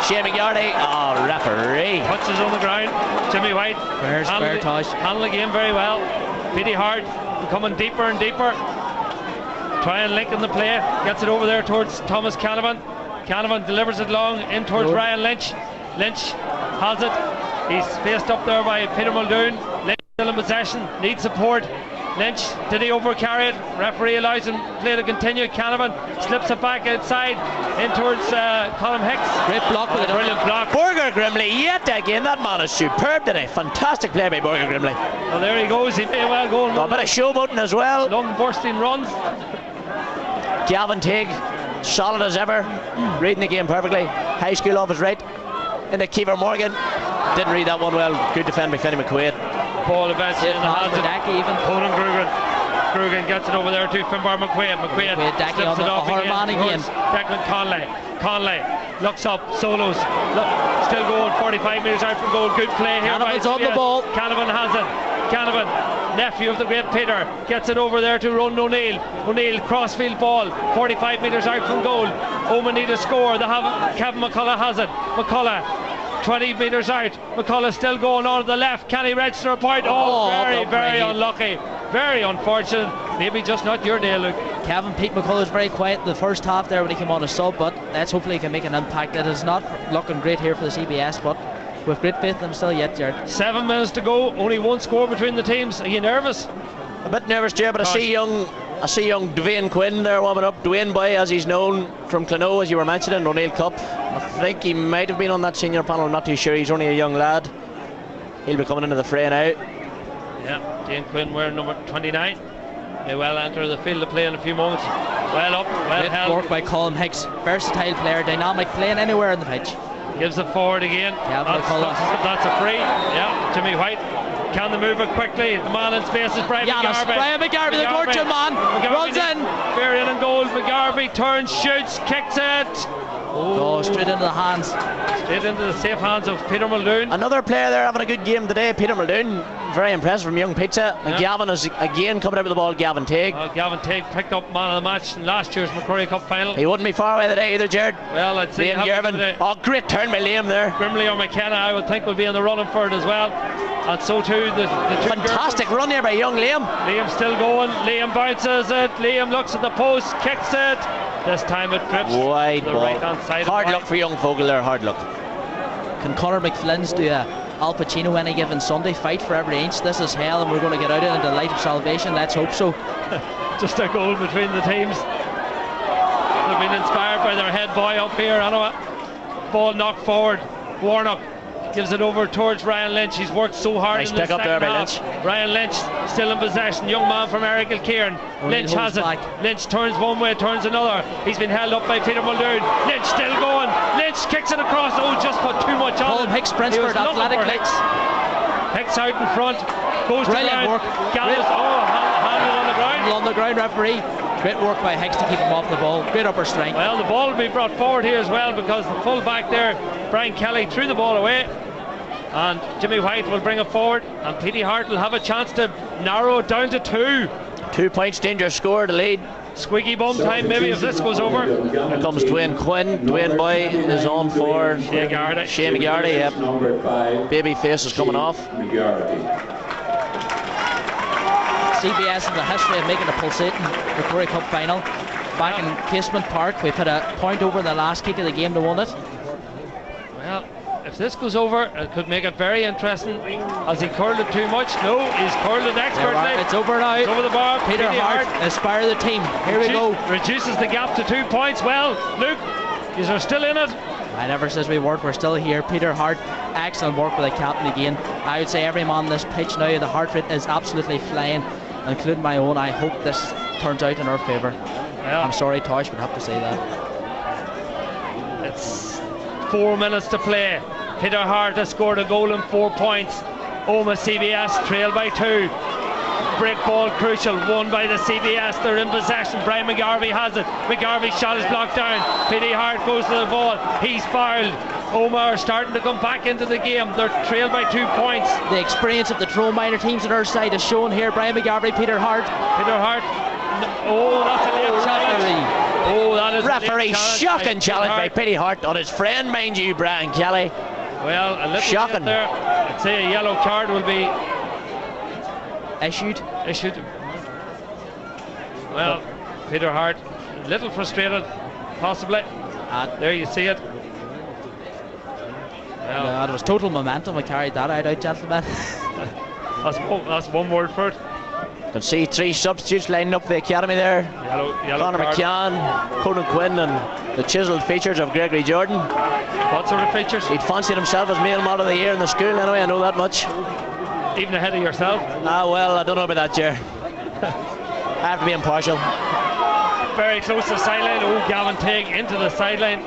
Shane McGarty, referee. Touches on the ground. Jimmy White handled the game very well. Petey Hart becoming deeper and deeper. Try and link in the play. Gets it over there towards Thomas Canavan. Canavan delivers it long in towards Ryan Lynch. Lynch has it. He's faced up there by Peter Muldoon. Lynch still in possession. Needs support. Lynch, did he overcarry it? Referee allows him play to continue. Canavan slips it back outside in towards Colin Hicks. Great block with a brilliant block. Borger Grimley yet again. That man is superb today. Fantastic play by Borger Grimley. Well, there he goes. He may well go. A bit of showboating as well. Long bursting runs. Gavin Teague, solid as ever. Reading the game perfectly. High school off his right. Into Kiefer Morgan. Didn't read that one well. Good defend by Finney McQuaid. Paul Evans in the hands of even. Conan Grugan gets it over there to Finbar McQuaid. McQuaid slips it off again. Declan Conley looks up, solos. Still going 45 metres out from goal. Good play here. Canavan's on the ball. Canavan has it. Canavan, nephew of the great Peter, gets it over there to Ronan O'Neill. O'Neill, crossfield ball, 45 metres out from goal. Omagh need a score. They have Kevin McCullough has it. McCullough 20 metres out. McCullough still going on to the left. Can he register a point? Very unlucky. Very unfortunate. Maybe just not your day, Luke. Pete McCullough was very quiet in the first half there when he came on a sub, but let's hopefully he can make an impact. It is not looking great here for the CBS, but with great faith in them still yet, Jared. 7 minutes to go. Only one score between the teams. Are you nervous? A bit nervous, Jared, but I see young Dwayne Quinn there warming up. Dwayne Boy, as he's known from Clonaux, as you were mentioning, O'Neill Cup. I think he might have been on that senior panel, I'm not too sure. He's only a young lad. He'll be coming into the fray now. Yeah, Dwayne Quinn wearing number 29. May well enter the field of play in a few moments. Well up, well held. Work by Colin Hicks. Versatile player, dynamic, playing anywhere on the pitch. Gives it forward again. Yeah, that's a free. Yeah, Jimmy White. Can they move it quickly? The man in space is Brian McGarvey. Brian McGarvey, the Gorton man, runs in. Fair in goal. McGarvey turns, shoots, kicks it. Straight into the hands. Straight into the safe hands of Peter Muldoon. Another player there having a good game today, Peter Muldoon. Very impressive from young Pizza. And Gavin is again coming out with the ball, Gavin Teague. Gavin Teague picked up man of the match in last year's Macrory Cup final. He wouldn't be far away today either, Jared. Well, I'd say Liam Girvan. Great turn by Liam there. Grimley or McKenna, I would think, would be in the running for it as well. And so too the two fantastic run here by young Liam. Liam still going. Liam bounces it. Liam looks at the post, kicks it. This time it trips wide the ball. right-hand side. Hard luck for young Fogel there, hard luck. Can Conor McFlynn's do a Al Pacino any given Sunday? Fight for every inch. This is hell and we're going to get out into the light of salvation. Let's hope so. Just a goal between the teams. They've been inspired by their head boy up here. Anyway, ball knocked forward. Warnock gives it over towards Ryan Lynch. He's worked so hard in the second half. Ryan Lynch still in possession. Young man from Eric Kilkieran. Lynch has it. Lynch turns one way, turns another. He's been held up by Peter Muldoon. Lynch still going. Lynch kicks it across. Just put too much on. Colin Hicks, Prince for Athletic Hicks. Hicks out in front, goes to Brilliant ground. work. Gallows, handed on the ground. On the ground, referee. Great work by Hicks to keep him off the ball. Great upper strength. Well, the ball will be brought forward here as well, because the full back there, Brian Kelly, threw the ball away, and Jimmy White will bring it forward, and Petey Hart will have a chance to narrow it down to 2. 2 points, danger score to lead. Squeaky bum time maybe if this goes over. Here comes Dwayne Quinn. Dwayne Boy is on for Shane McGarty. Yep. Baby face is coming off. CBS has a history of making a pulsating Macrory Cup final. Back in Casement Park, we put a point over the last kick of the game to win it. Well, if this goes over, it could make it very interesting. Has he curled it too much? No, he's curled it expertly. It's over now. It's over the bar. Peter Hart, inspire the team. Here we go. Reduces the gap to 2 points. Well, Luke, you are still in it. I never says we weren't. We're still here. Peter Hart, excellent work with the captain again. I would say every man on this pitch now, the heart rate is absolutely flying, including my own. I hope this turns out in our favour. Yeah. I'm sorry, Tosh, but have to say that. It's 4 minutes to play. Peter Hart has scored a goal and 4 points. Omagh CBS trail by 2. Break ball crucial, won by the CBS. They're in possession. Brian McGarvey has it. McGarvey's shot is blocked down. Petey Hart goes to the ball. He's fouled. Omagh are starting to come back into the game. They're trailed by 2 points. The experience of the Tyrone minor teams on our side is shown here. Brian McGarvey, Peter Hart. Peter Hart. Oh, that's a late challenge. Oh, that is referee. Shocking challenge by Petey Hart on his friend, mind you, Brian Kelly. Well, a little shocking there. I'd say a yellow card will be issued. Well, Peter Hart, a little frustrated, possibly. There you see it. Well, there was total momentum. I carried that out, gentlemen. that's one word for it. You can see 3 substitutes lining up for the academy there. Yellow Conor card. McCann, Conan Quinn, and the chiselled features of Gregory Jordan. What sort of features? He'd fancied himself as male model of the year in the school anyway, I know that much. Even ahead of yourself? Well, I don't know about that, Jer. I have to be impartial. Very close to the sideline. Oh, Gavin Teague into the sideline.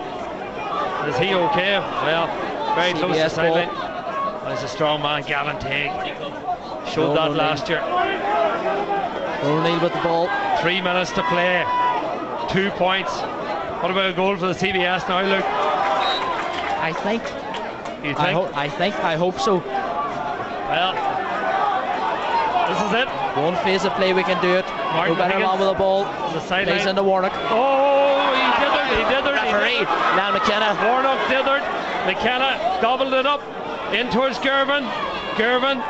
Is he okay? Well, very close to the sideline. He's a strong man, Gavin Teague. Showed that last year. O'Neill with the ball. 3 minutes to play. 2 points. What about a goal for the CBS now, Luke? I think. You think? I hope so. Well, this is it. One phase of play we can do it. Martin no better Higgins man with the ball. On the sideline. Plays into Warnock. Oh, he did it. Referee, Niall McKenna. Warnock did it. McKenna gobbled it up. In towards Gervin. Gervin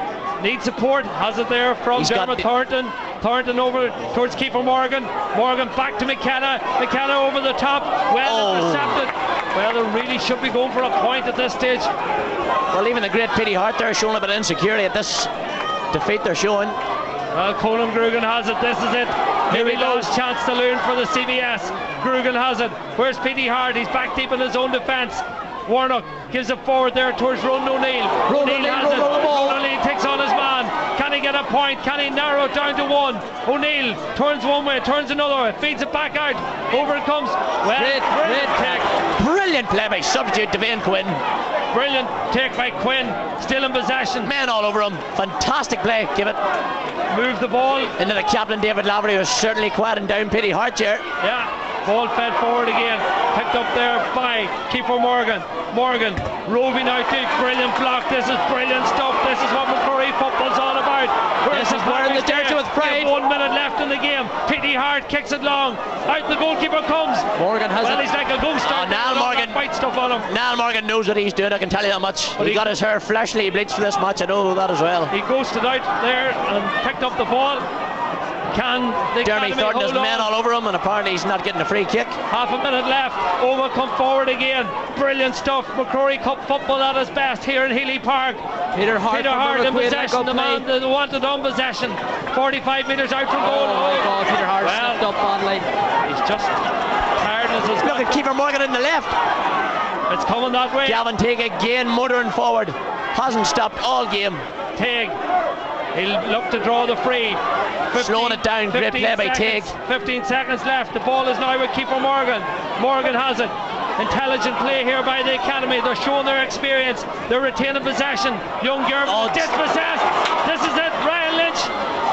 needs support. Has it there from Dermot Thornton. Thornton over towards Keeper Morgan. Morgan back to McKenna. McKenna over the top. Well intercepted. Well, they really should be going for a point at this stage. Well, even the great Petey Hart there showing a bit of insecurity at this defeat they're showing. Well, Conan Grugan has it. This is it. Here we go. Chance to learn for the CBS. Grugan has it. Where's Petey Hart? He's back deep in his own defence. Warnock gives it forward there towards Ronan O'Neill. O'Neill has it. O'Neill takes on his man. Can he get a point? Can he narrow it down to 1? O'Neill turns one way, turns another way, feeds it back out. Over it comes. Well, brilliant take. Brilliant play by substitute Dwayne Quinn. Brilliant take by Quinn. Still in possession. Men all over him. Fantastic play. Give it. Move the ball into the captain David Lavery, who's certainly quieting down Petey Hart here. Yeah. Ball fed forward again. Picked up there by Keeper Morgan. Morgan roving out deep. Brilliant block. This is brilliant stuff. This is what Macrory football's all about. This is wearing the jersey with pride. 1 minute left in the game. Petey Hart kicks it long. Out the goalkeeper comes. Morgan has it. He's like a ghost. Niall Morgan. White stuff on him. Niall Morgan knows what he's doing. I can tell you that much. But he got his hair flashily bleached for this match. I know that as well. He ghosted out there and picked up the ball. Can the Jeremy Thornton has men all over him, and apparently he's not getting a free kick. Half a minute left. Omagh come forward again. Brilliant stuff. Macrory Cup football at its best here in Healy Park. Peter Hart in possession. The man that wanted on possession. 45 metres out from goal. Oh my God, Peter Hart slipped up badly. He's just tired as his look at Keeper Morgan in the left. It's coming that way. Gavin Teague again motoring forward. Hasn't stopped all game. Teague. He'll look to draw the free. Slowing it down, great play by Teague. 15 seconds left. The ball is now with Keeper Morgan. Morgan has it. Intelligent play here by the academy. They're showing their experience. They're retaining possession. Young Gervin is dispossessed. This is it. Ryan Lynch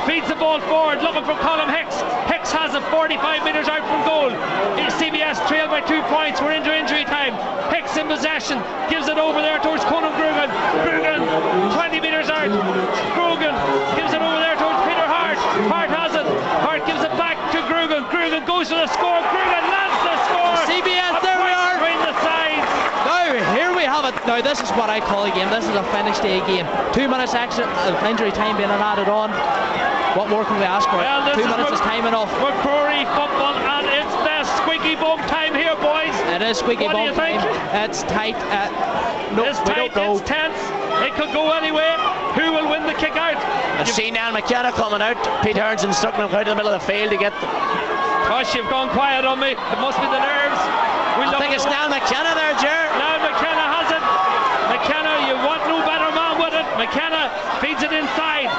feeds the ball forward, looking for Colm Hicks. Hicks has it 45 metres out from goal. CBS trailed by 2 points. We're into injury time. Hicks in possession, gives it over there towards Conan Grugan. Grugan 20 metres out. Grugan gives it over there towards Peter Hart. Hart has it. Hart gives it back to Grugan. Grugan goes for the score. Grugan lands the score. CBS, there we are. Between the sides. Now, here we have it. Now, this is what I call a game. This is a finish day game. 2 minutes extra of injury time being added on. What more can we ask for? Well, 2 minutes is time enough. Macrory football at its best. Squeaky bum time here, boys. It is squeaky bum time. It's tight. No, it's we tight. don't know. It's tense. It could go anyway. Who will win the kick out? I've seen Niall McKenna coming out. Pete Hearns instructing him out in the middle of the field to get. Gosh, you've gone quiet on me. It must be the nerves. I think it's Niall McKenna there, Ger. Niall McKenna has it. McKenna, you want no better man with it. McKenna feeds it inside.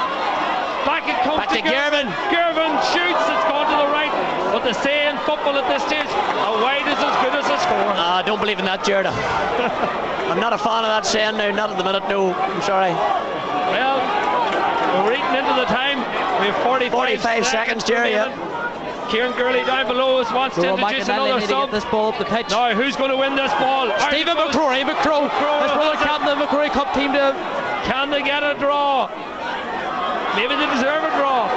Back it comes to Gervin. Gervin shoots. It's gone to the right. But they say in football at this stage, a wide is as good as a score. I don't believe in that, Ger. I'm not a fan of that saying now. Not at the minute. No, I'm sorry. Well, we're eating into the time. We have 45 seconds, Ger. Yeah. Kieran Gurley down below us wants to introduce another sub. This ball up the pitch. Now, who's going to win this ball? Stephen Macrory. This brother captain of the Macrory Cup team to. Can they get a draw? Maybe they deserve a draw.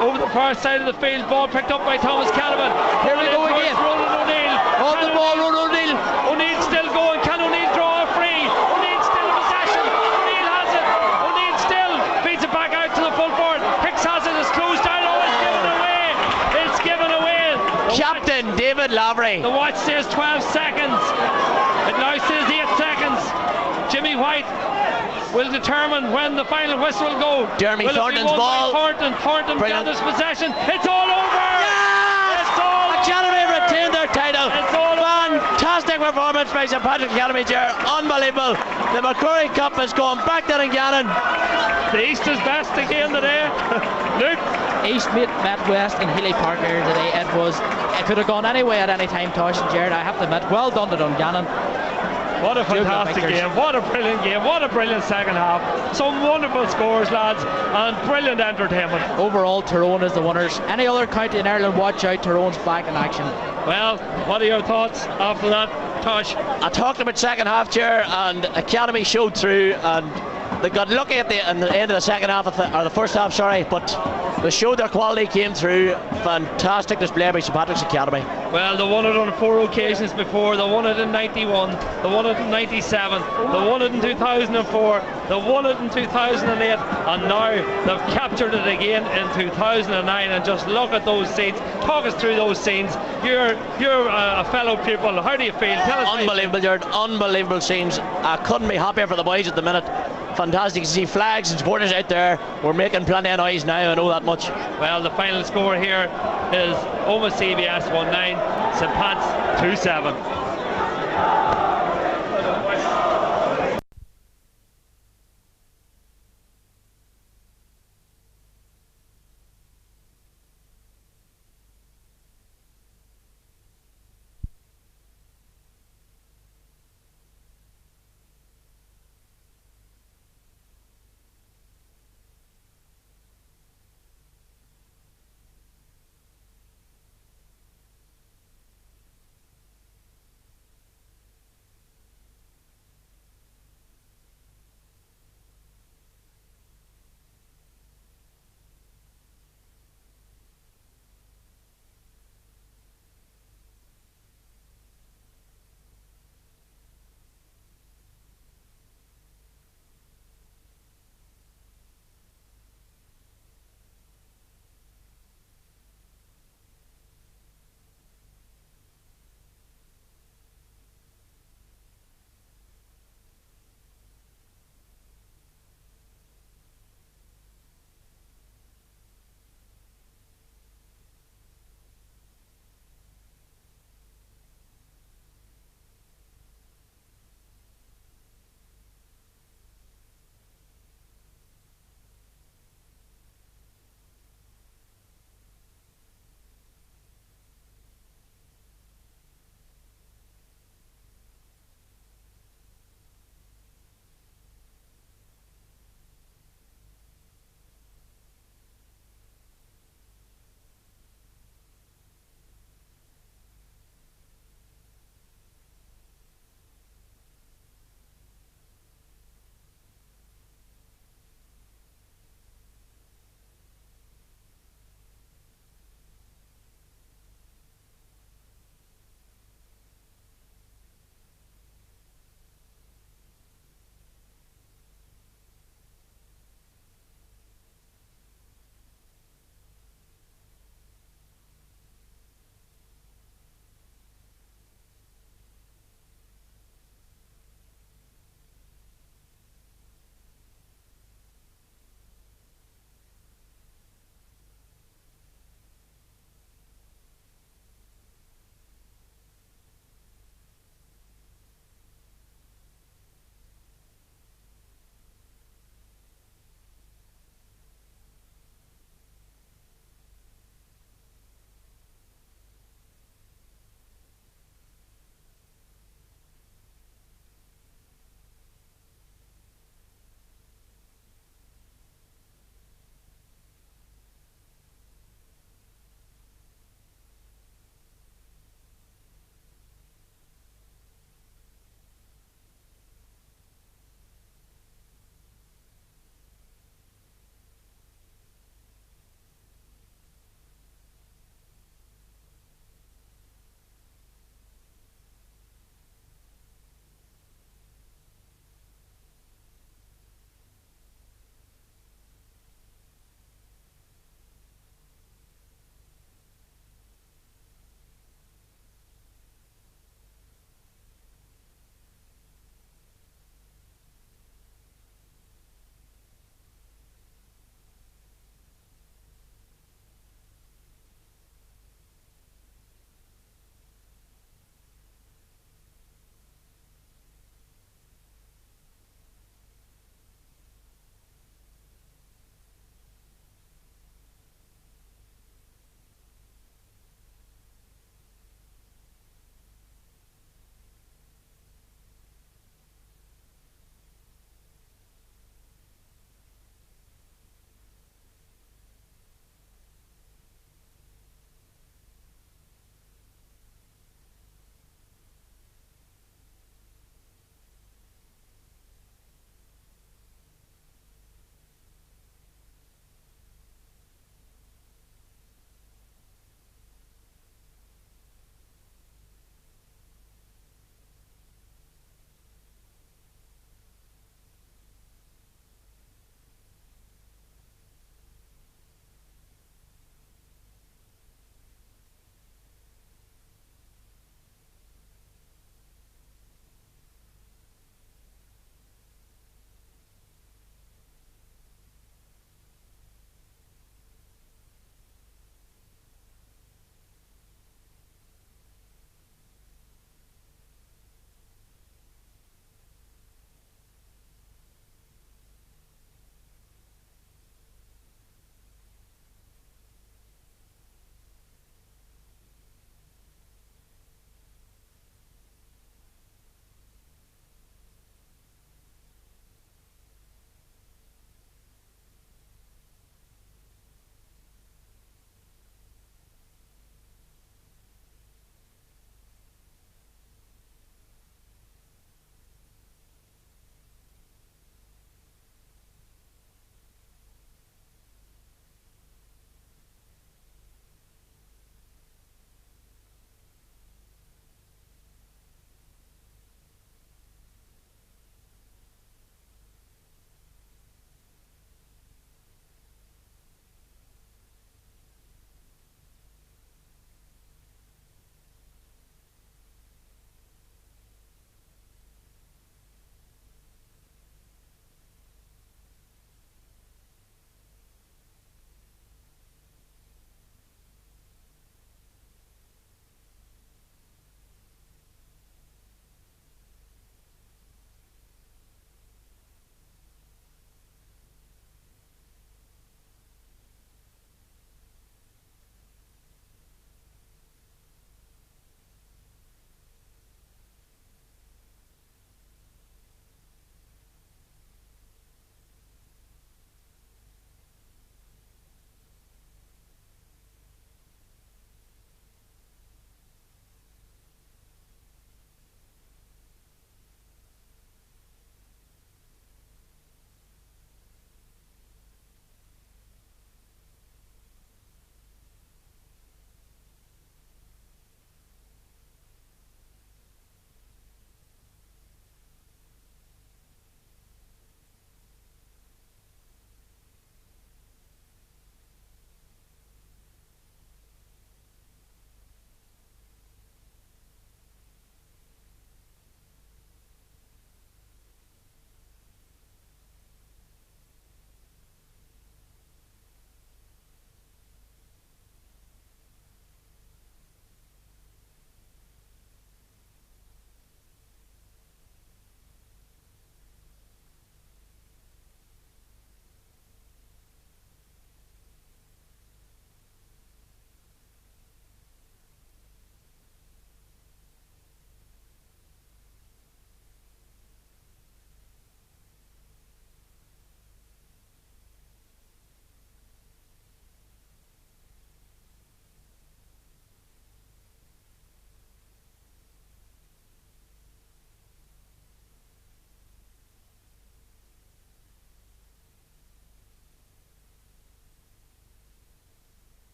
Over the far side of the field, ball picked up by Thomas Canavan. Here we go again. Roland O'Neill. On the ball, Roland O'Neill. O'Neill's still going. Can O'Neill draw a free? O'Neill's still in possession. O'Neill has it. O'Neill still feeds it back out to the full forward. Hicks has it. It's closed down. Oh, it's given away. It's given away. Captain David Lavery. The watch says 12 seconds. It now says 8 seconds. Jimmy White will determine when the final whistle will go. Jeremy Thornton's ball. Thornton gathers possession. It's all over. Yes! It's all Academy over. retained their title. It's all Fantastic performance by St Patrick's Academy, Ger. Unbelievable. The Macrory Cup is going back to Dungannon. The East is best again today. Luke. East met West in Healy Park here today. It could have gone any way at any time, Tosh and Jared. I have to admit, well done to Dungannon. What a fantastic game, what a brilliant game, what a brilliant second half. Some wonderful scores, lads, and brilliant entertainment. Overall, Tyrone is the winners. Any other county in Ireland, watch out, Tyrone's back in action. Well, what are your thoughts after that, Tosh? I talked about second half, Ger, and Academy showed through, and they got lucky at the end of the second half, or the first half, sorry, but they showed their quality, came through. Fantastic display by St Patrick's Academy. Well, they won it on 4 occasions before. They won it in 91, they won it in 97, they won it in 2004, they won it in 2008, and now they've captured it again in 2009. And just look at those scenes. Talk us through those scenes. You're a fellow pupil. How do you feel? Tell us. Unbelievable, Jared. Unbelievable scenes. I couldn't be happier for the boys at the minute. Fantastic to see flags and supporters out there. We're making plenty of noise now, I know that much. Well, the final score here is Omagh CBS 1-9, St Pat's 2-7.